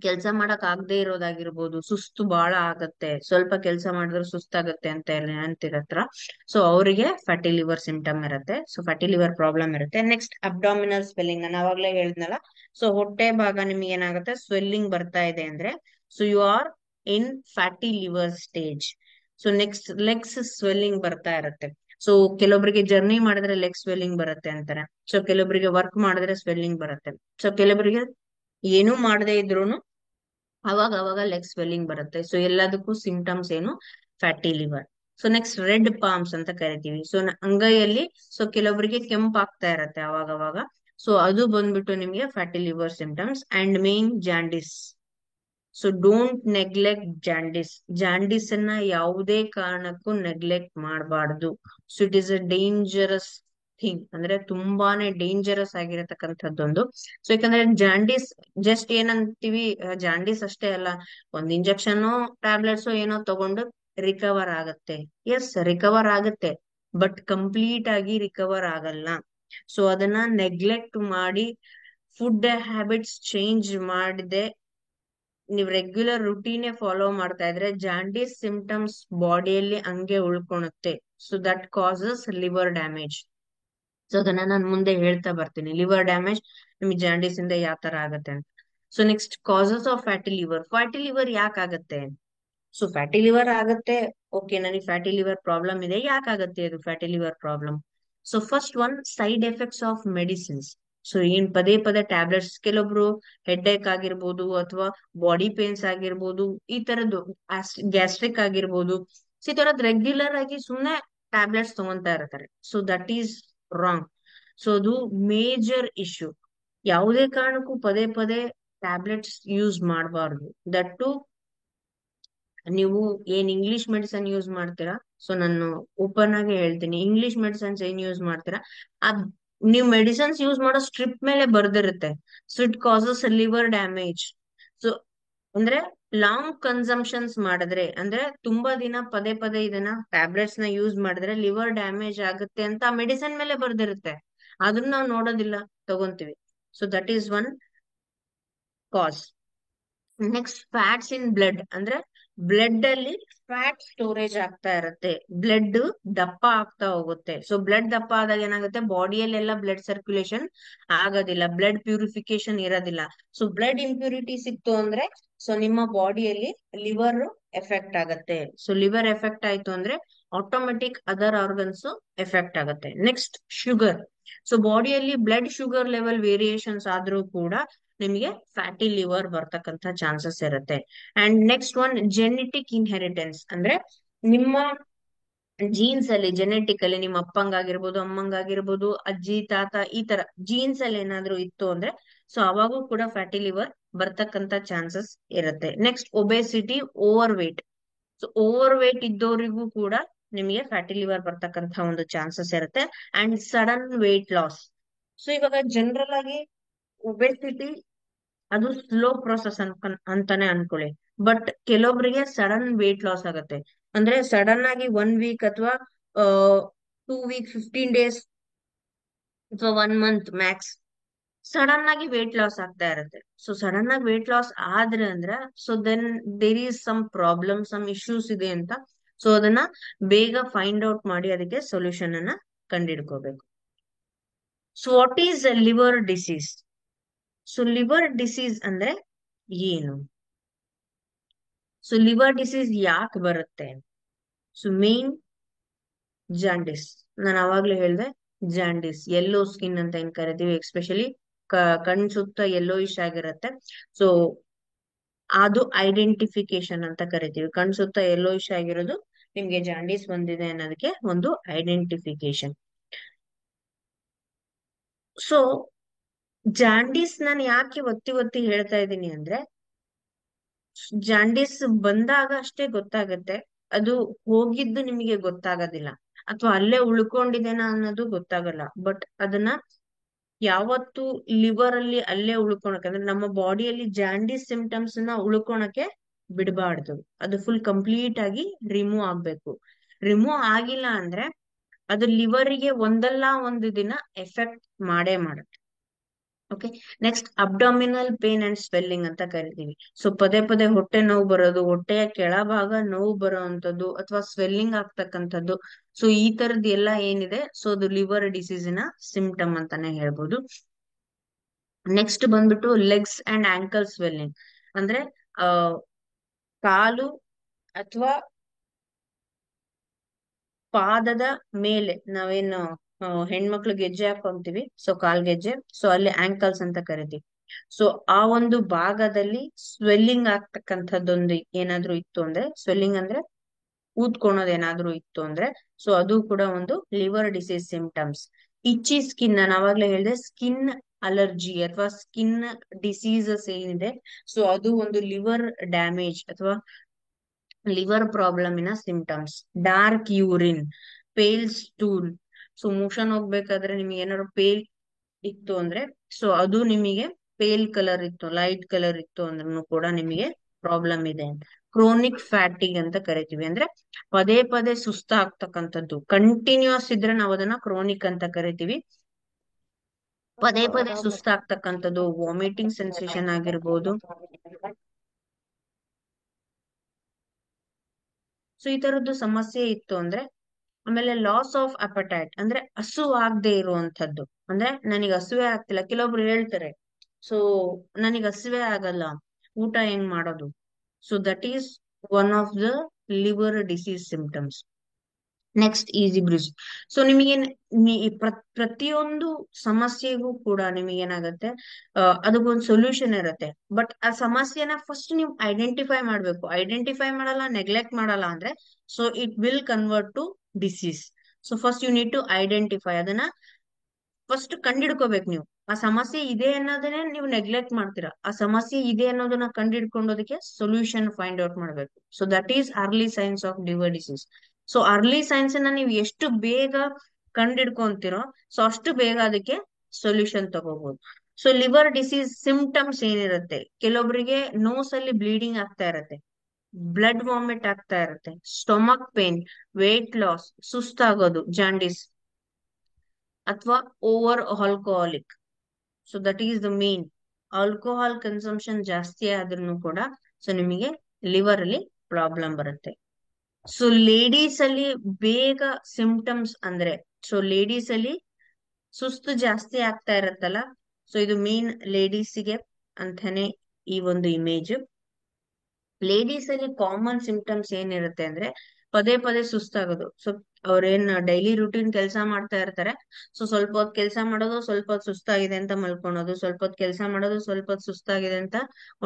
ಕೆಲಸ ಮಾಡಕ್ ಆಗದೆ ಇರೋದಾಗಿರ್ಬೋದು, ಸುಸ್ತು ಬಹಳ ಆಗತ್ತೆ, ಸ್ವಲ್ಪ ಕೆಲಸ ಮಾಡಿದ್ರೆ ಸುಸ್ತಾಗತ್ತೆ ಅಂತ ಅಂತಿರತ್ರ ಸೊ ಅವರಿಗೆ ಫ್ಯಾಟಿ ಲಿವರ್ ಸಿಂಪ್ಟಮ್ ಇರುತ್ತೆ. ಸೊ ಫ್ಯಾಟಿ ಲಿವರ್ ಪ್ರಾಬ್ಲಮ್ ಇರುತ್ತೆ. ನೆಕ್ಸ್ಟ್ ಅಬ್ಡಾಮಿನಲ್ ಸ್ವೆಲ್ಲಿಂಗ್, ನಾನು ಅವಾಗ್ಲೇ ಹೇಳಿದ್ನಲ್ಲ. ಸೊ ಹೊಟ್ಟೆ ಭಾಗ ನಿಮ್ಗೆ ಏನಾಗುತ್ತೆ, ಸ್ವೆಲ್ಲಿಂಗ್ ಬರ್ತಾ ಇದೆ ಅಂದ್ರೆ so you are in fatty liver stage. So next legs swelling ಬರ್ತಾ ಇರುತ್ತೆ. ಸೊ ಕೆಲವೊಬ್ಬರಿಗೆ ಜರ್ನಿ ಮಾಡಿದ್ರೆ ಲೆಗ್ ಸ್ವೆಲ್ಲಿಂಗ್ ಬರುತ್ತೆ ಅಂತಾರೆ, ಸೊ ಕೆಲವೊಬ್ಬರಿಗೆ ವರ್ಕ್ ಮಾಡಿದ್ರೆ ಸ್ವೆಲ್ಲಿಂಗ್ ಬರುತ್ತೆ, ಸೊ ಕೆಲವೊಬ್ಬರಿಗೆ ಏನೂ ಮಾಡದೇ ಇದ್ರೂನು ಅವಾಗ ಅವಾಗ ಲೆಗ್ ಸ್ವೆಲ್ಲಿಂಗ್ ಬರುತ್ತೆ. ಸೊ ಎಲ್ಲದಕ್ಕೂ ಸಿಂಪ್ಟಮ್ಸ್ ಏನು, fatty liver. So next red palms ಅಂತ ಕರಿತೀವಿ. ಸೊ ಅಂಗೈಯಲ್ಲಿ ಸೊ ಕೆಲವೊಬ್ಬರಿಗೆ ಕೆಂಪ್ ಆಗ್ತಾ ಇರತ್ತೆ ಅವಾಗ ಅವಾಗ, ಸೊ ಅದು ಬಂದ್ಬಿಟ್ಟು ನಿಮ್ಗೆ fatty liver symptoms. And main jaundice. So don't neglect jaundice. Jaundice ಅನ್ನ ಯಾವುದೇ ಕಾರಣಕ್ಕೂ ನೆಗ್ಲೆಕ್ಟ್ ಮಾಡಬಾರ್ದು. So it is a dangerous thing, ಅಂದ್ರೆ ತುಂಬಾನೇ ಡೇಂಜರಸ್ ಆಗಿರತಕ್ಕಂಥದ್ದೊಂದು. ಸೊ ಯಾಕಂದ್ರೆ ಜಾಂಡಿಸ್ ಜಸ್ಟ್ ಏನಂತೀವಿ, ಜಾಂಡಿಸ್ ಅಷ್ಟೇ ಅಲ್ಲ, ಒಂದ್ ಇಂಜೆಕ್ಷನ್ ಟ್ಯಾಬ್ಲೆಟ್ಸ್ ಏನೋ ತಗೊಂಡು ರಿಕವರ್ ಆಗತ್ತೆ. ಎಸ್, ರಿಕವರ್ ಆಗತ್ತೆ, ಬಟ್ ಕಂಪ್ಲೀಟ್ ಆಗಿ ರಿಕವರ್ ಆಗಲ್ಲ. ಸೊ ಅದನ್ನ ನೆಗ್ಲೆಕ್ಟ್ ಮಾಡಿ ಫುಡ್ ಹ್ಯಾಬಿಟ್ಸ್ ಚೇಂಜ್ ಮಾಡಿದೆ ನೀವ್ ರೆಗ್ಯುಲರ್ ರುಟೀನ್ ಫಾಲೋ ಮಾಡ್ತಾ ಇದ್ರೆ ಜಾಂಡೀಸ್ ಸಿಂಪ್ಟಮ್ಸ್ ಬಾಡಿಯಲ್ಲಿ ಹಂಗೆ ಉಳ್ಕೊಳುತ್ತೆ. So that causes liver damage. So ಅದನ್ನ ನಾನು ಮುಂದೆ ಹೇಳ್ತಾ ಬರ್ತೀನಿ, ಲಿವರ್ ಡ್ಯಾಮೇಜ್ ನಿಮ್ಗೆ ಜಾಂಡೀಸ್ ಇಂದ ಯಾವ ತರ ಆಗತ್ತೆ ಅಂತ. So next causes of fatty liver. Fatty liver ಯಾಕೆ ಆಗತ್ತೆ? ಸೊ ಫ್ಯಾಟಿ ಲಿವರ್ ಆಗತ್ತೆ, ಓಕೆ, ನನಗೆ ಫ್ಯಾಟಿ ಲಿವರ್ ಪ್ರಾಬ್ಲಮ್ ಇದೆ, ಯಾಕಾಗತ್ತೆ ಅದು fatty liver problem? So first one, side effects of medicines. So ಏನ್ ಪದೇ ಪದೇ ಟ್ಯಾಬ್ಲೆಟ್ಸ್, ಕೆಲವೊಬ್ರು ಹೆಡ್ ಏಕ್ ಆಗಿರ್ಬೋದು ಅಥವಾ ಬಾಡಿ ಪೇನ್ಸ್ ಆಗಿರ್ಬೋದು, ಈ ತರದ್ದು ಗ್ಯಾಸ್ಟ್ರಿಕ್ ಆಗಿರ್ಬೋದು, ಸೊ ಈ ತರದ್ ರೆಗ್ಯುಲರ್ ಆಗಿ ಸುಮ್ನೆ ಟ್ಯಾಬ್ಲೆಟ್ಸ್ ತಗೊಂತಾ ಇರ್ತಾರೆ. So that is wrong. So ಅದು ಮೇಜರ್ ಇಶ್ಯೂ. ಯಾವುದೇ ಕಾರಣಕ್ಕೂ ಪದೇ ಪದೇ ಟ್ಯಾಬ್ಲೆಟ್ಸ್ ಯೂಸ್ ಮಾಡಬಾರ್ದು. ದಟ್ ಟು ನೀವು ಏನ್ ಇಂಗ್ಲಿಷ್ ಮೆಡಿಸನ್ ಯೂಸ್ ಮಾಡ್ತೀರಾ, ಸೊ ನಾನು ಓಪನ್ ಆಗಿ ಹೇಳ್ತೀನಿ, ಇಂಗ್ಲಿಷ್ ಮೆಡಿಸನ್ಸ್ ಏನ್ ಯೂಸ್ ಮಾಡ್ತೀರಾ, ಅದ್ ನೀವು ಮೆಡಿಸನ್ಸ್ ಯೂಸ್ ಮಾಡೋ ಸ್ಟ್ರಿಪ್ ಮೇಲೆ ಬರ್ದಿರುತ್ತೆ, so it causes liver damage. So ಅಂದ್ರೆ ಲಾಂಗ್ ಕನ್ಸಂಪ್ಷನ್ಸ್ ಮಾಡಿದ್ರೆ, ಅಂದ್ರೆ ತುಂಬಾ ದಿನ ಪದೇ ಪದೇ ಇದನ್ನ ಟ್ಯಾಬ್ಲೆಟ್ಸ್ ನ ಯೂಸ್ ಮಾಡಿದ್ರೆ ಲಿವರ್ ಡ್ಯಾಮೇಜ್ ಆಗುತ್ತೆ ಅಂತ ಮೆಡಿಸನ್ ಮೇಲೆ ಬರ್ದಿರುತ್ತೆ. ಅದನ್ನ ನಾವು ನೋಡೋದಿಲ್ಲ, ತಗೊಂತೀವಿ. So that is one cause. Next, fats in blood. ಅಂದ್ರೆ ಬ್ಲಡ್ ಅಲ್ಲಿ ಫ್ಯಾಟ್ ಸ್ಟೋರೇಜ್ ಆಗ್ತಾ ಇರುತ್ತೆ, ಬ್ಲಡ್ ದಪ್ಪ ಆಗ್ತಾ ಹೋಗುತ್ತೆ. ಸೊ ಬ್ಲಡ್ ದಪ್ಪ ಆದಾಗ ಏನಾಗುತ್ತೆ, ಬಾಡಿಯಲ್ಲೆಲ್ಲ ಬ್ಲಡ್ ಸರ್ಕ್ಯುಲೇಷನ್ ಆಗೋದಿಲ್ಲ, ಬ್ಲಡ್ ಪ್ಯೂರಿಫಿಕೇಶನ್ ಇರೋದಿಲ್ಲ. ಸೊ ಬ್ಲಡ್ ಇಂಪ್ಯೂರಿಟೀಸ್ ಇತ್ತು ಅಂದ್ರೆ ಸೊ ನಿಮ್ಮ ಬಾಡಿಯಲ್ಲಿ ಲಿವರ್ ಎಫೆಕ್ಟ್ ಆಗತ್ತೆ. ಸೊ ಲಿವರ್ ಎಫೆಕ್ಟ್ ಆಯ್ತು ಅಂದ್ರೆ ಆಟೋಮೆಟಿಕ್ ಅದರ್ ಆರ್ಗನ್ಸ್ ಎಫೆಕ್ಟ್ ಆಗುತ್ತೆ. Next, sugar. ಸೊ ಬಾಡಿಯಲ್ಲಿ ಬ್ಲಡ್ ಶುಗರ್ ಲೆವೆಲ್ ವೇರಿಯೇಷನ್ಸ್ ಆದ್ರೂ ಕೂಡ ನಿಮಗೆ ಫ್ಯಾಟಿ ಲಿವರ್ ಬರ್ತಕ್ಕಂಥ ಚಾನ್ಸಸ್ ಇರುತ್ತೆ. And next one, genetic inheritance. ಅಂದ್ರೆ ನಿಮ್ಮ ಜೀನ್ಸ್ ಅಲ್ಲಿ, ಜೆನೆಟಿಕ್ ಅಲ್ಲಿ, ನಿಮ್ಮ ಅಪ್ಪಂಗಾಗಿರ್ಬೋದು, ಅಮ್ಮಂಗಾಗಿರ್ಬೋದು, ಅಜ್ಜಿ ತಾತ, ಈ ತರ ಜೀನ್ಸ್ ಅಲ್ಲಿ ಏನಾದ್ರು ಇತ್ತು ಅಂದ್ರೆ ಸೊ ಅವಾಗೂ ಕೂಡ ಫ್ಯಾಟಿ ಲಿವರ್ ಬರ್ತಕ್ಕಂಥ ಚಾನ್ಸಸ್ ಇರುತ್ತೆ. Next, obesity, overweight. So overweight ಇದ್ದವರಿಗೂ ಕೂಡ ನಿಮಗೆ ಫ್ಯಾಟಿ ಲಿವರ್ ಬರ್ತಕ್ಕಂಥ ಒಂದು ಚಾನ್ಸಸ್ ಇರುತ್ತೆ. And sudden weight loss. So ಇವಾಗ ಜನರಲ್ ಆಗಿ ಒಬೆಸಿಟಿ ಅದು ಸ್ಲೋ ಪ್ರೊಸೆಸ್ ಅಂತಾನೆ ಅನ್ಕೊಳ್ಳಿ. ಬಟ್ ಕೆಲವೊಬ್ಬರಿಗೆ ಸಡನ್ ವೇಟ್ ಲಾಸ್ ಆಗುತ್ತೆ. ಅಂದ್ರೆ ಸಡನ್ ಆಗಿ 1 ವೀಕ್ ಅಥವಾ 2 ವೀಕ್, 15 ಡೇಸ್ ಅಥವಾ 1 ಮಂತ್ ಮ್ಯಾಕ್ಸ್ ಸಡನ್ ಆಗಿ ವೇಟ್ ಲಾಸ್ ಆಗ್ತಾ ಇರುತ್ತೆ. ಸೊ ಸಡನ್ ಆಗಿ ವೇಟ್ ಲಾಸ್ ಆದ್ರೆ ಅಂದ್ರೆ so then there is some problem, some issues ಇದೆ ಅಂತ. ಸೊ ಅದನ್ನ ಬೇಗ ಫೈಂಡ್ ಔಟ್ ಮಾಡಿ ಅದಕ್ಕೆ ಸೊಲ್ಯೂಷನ್ ಅನ್ನ ಕಂಡಿಡ್ಕೋಬೇಕು. So what is liver disease? So liver disease ಅಂದ್ರೆ ಏನು? ಸೊ ಲಿವರ್ ಡಿಸೀಸ್ ಯಾಕೆ ಬರುತ್ತೆ? So main jaundice. ನಾನು ಅವಾಗ್ಲೇ ಹೇಳ್ದೆ, ಜಾಂಡಿಸ್, ಯೆಲ್ಲೋ ಸ್ಕಿನ್ ಅಂತ ಏನ್ ಕರಿತೀವಿ, ಎಸ್ಪೆಷಲಿ ಕಣ್ ಸುತ್ತ ಯೆಲ್ಲೋಯಿಶ್ ಆಗಿರುತ್ತೆ. ಸೊ ಅದು ಐಡೆಂಟಿಫಿಕೇಶನ್ ಅಂತ ಕರಿತೀವಿ. ಕಣ್ ಸುತ್ತ ಯೆಲ್ಲೋಯಿಶ್ ಆಗಿರೋದು ನಿಮ್ಗೆ ಜಾಂಡೀಸ್ ಬಂದಿದೆ ಅನ್ನೋದಕ್ಕೆ ಒಂದು ಐಡೆಂಟಿಫಿಕೇಶನ್. ಸೊ ಜಾಂಡೀಸ್ ನಾನು ಯಾಕೆ ಒತ್ತಿ ಒತ್ತಿ ಹೇಳ್ತಾ ಇದ್ದೀನಿ ಅಂದ್ರೆ, ಜಾಂಡೀಸ್ ಬಂದಾಗ ಅಷ್ಟೇ ಗೊತ್ತಾಗತ್ತೆ, ಅದು ಹೋಗಿದ್ದು ನಿಮಗೆ ಗೊತ್ತಾಗೋದಿಲ್ಲ, ಅಥವಾ ಅಲ್ಲೇ ಉಳ್ಕೊಂಡಿದೇನಾ ಅನ್ನೋದು ಗೊತ್ತಾಗಲ್ಲ. ಬಟ್ ಅದನ್ನ ಯಾವತ್ತು ಲಿವರ್ ಅಲ್ಲಿ ಅಲ್ಲೇ ಉಳ್ಕೊಳಕ್ಕೆ, ಅಂದ್ರೆ ನಮ್ಮ ಬಾಡಿಯಲ್ಲಿ ಜಾಂಡೀಸ್ ಸಿಂಪ್ಟಮ್ಸ್ ನ ಉಳ್ಕೊಳಕ್ಕೆ ಬಿಡಬಾರ್ದು. ಅದು ಫುಲ್ ಕಂಪ್ಲೀಟ್ ಆಗಿ ರಿಮೂವ್ ಆಗ್ಬೇಕು. ರಿಮೂವ್ ಆಗಿಲ್ಲ ಅಂದ್ರೆ ಅದು ಲಿವರಿಗೆ ಒಂದಲ್ಲ ಒಂದು ದಿನ ಎಫೆಕ್ಟ್ ಮಾಡೇ ಮಾಡುತ್ತೆ. Okay. Next, abdominal pain and swelling ಅಂತ ಕರಿತೀವಿ. ಸೊ ಪದೇ ಪದೇ ಹೊಟ್ಟೆ ನೋವು ಬರೋದು, ಹೊಟ್ಟೆಯ ಕೆಳಭಾಗ ನೋವು ಬರೋವಂಥದ್ದು ಅಥವಾ ಸ್ವೆಲ್ಲಿಂಗ್ ಆಗ್ತಕ್ಕಂಥದ್ದು. ಸೊ ಈ ತರದ್ ಎಲ್ಲ ಏನಿದೆ, ಸೊ ಅದು ಲಿವರ್ ಡಿಸೀಸಿನ ಸಿಂಪ್ಟಮ್ ಅಂತಾನೆ ಹೇಳ್ಬೋದು. ನೆಕ್ಸ್ಟ್ ಬಂದ್ಬಿಟ್ಟು ಲೆಗ್ಸ್ ಅಂಡ್ ಆಂಕಲ್ ಸ್ವೆಲ್ಲಿಂಗ್. ಅಂದ್ರೆ ಆ ಕಾಲು ಅಥವಾ ಪಾದದ ಮೇಲೆ ನಾವೇನು ಹೆಣ್ಮಕ್ಳು ಗೆಜ್ಜೆ ಹಾಕೊಂತೀವಿ, ಸೊ ಕಾಲ್ ಗೆಜ್ಜೆ, ಸೊ ಅಲ್ಲಿ ಆಂಕಲ್ಸ್ ಅಂತ ಕರಿತೀವಿ. ಸೊ ಆ ಒಂದು ಭಾಗದಲ್ಲಿ ಸ್ವೆಲ್ಲಿಂಗ್ ಆಗ್ತಕ್ಕಂಥದ್ದೊಂದು ಏನಾದ್ರೂ ಇತ್ತು ಅಂದ್ರೆ, ಸ್ವೆಲ್ಲಿಂಗ್ ಅಂದ್ರೆ ಊದ್ಕೊಳೋದ್ ಏನಾದ್ರೂ ಇತ್ತು ಅಂದ್ರೆ, ಸೊ ಅದು ಕೂಡ ಒಂದು liver disease symptoms. Itchy skin, ನಾನು ಆವಾಗ್ಲೇ ಹೇಳಿದೆ, ಸ್ಕಿನ್ ಅಲರ್ಜಿ ಅಥವಾ ಸ್ಕಿನ್ ಡಿಸೀಸಸ್ ಏನಿದೆ, ಸೊ ಅದು ಒಂದು ಲಿವರ್ ಡ್ಯಾಮೇಜ್ ಅಥವಾ ಲಿವರ್ ಪ್ರಾಬ್ಲಮಿನ symptoms. Dark urine, pale stool. So motion ಹೋಗ್ಬೇಕಾದ್ರೆ ನಿಮ್ಗೆ ಏನಾದ್ರು ಪೇಲ್ ಇತ್ತು ಅಂದ್ರೆ, ಸೊ ಅದು ನಿಮಗೆ ಪೇಲ್ ಕಲರ್ ಇತ್ತು, ಲೈಟ್ ಕಲರ್ ಇತ್ತು ಅಂದ್ರೂ ಕೂಡ ನಿಮಗೆ ಪ್ರಾಬ್ಲಮ್ ಇದೆ. ಕ್ರೋನಿಕ್ ಫ್ಯಾಟಿಗ್ ಅಂತ ಕರಿತೀವಿ. ಅಂದ್ರೆ ಪದೇ ಪದೇ ಸುಸ್ತಾಗ್ತಕ್ಕಂಥದ್ದು, ಕಂಟಿನ್ಯೂಸ್ ಇದ್ರೆ ನಾವು ಅದನ್ನ ಕ್ರೋನಿಕ್ ಅಂತ ಕರಿತೀವಿ. ಪದೇ ಪದೇ ಸುಸ್ತಾಗ್ತಕ್ಕಂಥದ್ದು, ವಾಮಿಟಿಂಗ್ ಸೆನ್ಸೇಷನ್ ಆಗಿರ್ಬೋದು, ಸೊ ಈ ತರದ್ದು ಸಮಸ್ಯೆ ಇತ್ತು ಅಂದ್ರೆ, ಆಮೇಲೆ ಲಾಸ್ ಆಫ್ ಅಪಟೈಟ್ ಅಂದ್ರೆ ಹಸು ಆಗದೆ ಇರುವಂತದ್ದು. ಅಂದ್ರೆ ನನಗೆ ಹಸುವೆ ಆಗ್ತಿಲ್ಲ, ಕೆಲವೊಬ್ರು ಹೇಳ್ತಾರೆ ಸೊ ನನಗೆ ಹಸುವೆ ಆಗಲ್ಲ, ಊಟ ಹೆಂಗ್ ಮಾಡೋದು? So that is one of the liver disease symptoms. Next easy bridge. So ನಿಮಗೆ ಪ್ರತಿಯೊಂದು ಸಮಸ್ಯೆಗೂ ಕೂಡ ನಿಮಗೇನಾಗತ್ತೆ, ಅದಕ್ಕೊಂದು ಸೊಲ್ಯೂಷನ್ ಇರುತ್ತೆ. ಬಟ್ ಆ ಸಮಸ್ಯೆನ ಫಸ್ಟ್ ನೀವು ಐಡೆಂಟಿಫೈ ಮಾಡ್ಬೇಕು. ಐಡೆಂಟಿಫೈ ಮಾಡಲ್ಲ, ನೆಗ್ಲೆಕ್ಟ್ ಮಾಡಲ್ಲ ಅಂದ್ರೆ so it will convert to disease. So first you need to identify, ಅದನ್ನ ಫಸ್ಟ್ ಕಂಡಿಡ್ಕೋಬೇಕು ನೀವು. ಆ ಸಮಸ್ಯೆ ಇದೆ ಅನ್ನೋದನ್ನೇ ನೀವು ನೆಗ್ಲೆಕ್ಟ್ ಮಾಡ್ತೀರಾ. ಆ ಸಮಸ್ಯೆ ಇದೆ ಅನ್ನೋದನ್ನ ಕಂಡಿಡ್ಕೊಂಡೋದಕ್ಕೆ ಸೊಲ್ಯೂಷನ್ ಫೈಂಡ್ ಔಟ್ ಮಾಡ್ಬೇಕು. So that is early science of liver disease. So early science ಅನ್ನ ನೀವು ಎಷ್ಟು ಬೇಗ ಕಂಡಿಡ್ಕೊಂತೀರೋ ಸೊ ಅಷ್ಟು ಬೇಗ ಅದಕ್ಕೆ ಸೊಲ್ಯೂಷನ್ ತಗೋಬಹುದು. ಸೊ ಲಿವರ್ ಡಿಸೀಸ್ ಸಿಂಪ್ಟಮ್ಸ್ ಏನಿರುತ್ತೆ, ಕೆಲವೊಬ್ಬರಿಗೆ ನೋಸ್ ಅಲ್ಲಿ ಬ್ಲೀಡಿಂಗ್ ಆಗ್ತಾ ಇರತ್ತೆ, ಬ್ಲಡ್ ವಾಮಿಟ್ ಆಗ್ತಾ ಇರುತ್ತೆ, ಸ್ಟೊಮಕ್ ಪೇನ್, ವೇಟ್ ಲಾಸ್, ಸುಸ್ತಾಗೋದು, ಜಾಂಡಿಸ್, ಅಥವಾ over alcoholic. So that is the main. Alcohol consumption ಜಾಸ್ತಿ ಆದ್ರೂ ಕೂಡ ಸೊ ನಿಮಗೆ ಲಿವರ್ ಅಲ್ಲಿ ಪ್ರಾಬ್ಲಮ್ ಬರುತ್ತೆ. ಸೊ ಲೇಡೀಸ್ ಅಲ್ಲಿ ಬೇಗ ಸಿಂಪ್ಟಮ್ಸ್ ಅಂದ್ರೆ, ಸೊ ಲೇಡೀಸ್ ಅಲ್ಲಿ ಸುಸ್ತು ಜಾಸ್ತಿ ಆಗ್ತಾ ಇರತ್ತಲ್ಲ, ಸೊ ಇದು ಮೇನ್ ಲೇಡೀಸಿಗೆ ಅಂತಾನೆ ಈ ಒಂದು ಇಮೇಜ್. ಲೇಡೀಸ್ ಅಲ್ಲಿ ಕಾಮನ್ ಸಿಂಪ್ಟಮ್ಸ್ ಏನಿರುತ್ತೆ ಅಂದ್ರೆ ಪದೇ ಪದೇ ಸುಸ್ತಾಗೋದು. ಸೊ ಅವ್ರೇನ್ ಡೈಲಿ ರೂಟೀನ್ ಕೆಲಸ ಮಾಡ್ತಾ ಇರ್ತಾರೆ, ಸೊ ಸ್ವಲ್ಪ ಹೊತ್ತು ಕೆಲಸ ಮಾಡೋದು, ಸ್ವಲ್ಪ ಹೊತ್ತು ಸುಸ್ತಾಗಿದೆ ಅಂತ ಮಲ್ಕೊಳೋದು, ಸ್ವಲ್ಪ ಹೊತ್ತು ಕೆಲಸ ಮಾಡೋದು, ಸ್ವಲ್ಪ ಹೊತ್ತು ಸುಸ್ತಾಗಿದೆ ಅಂತ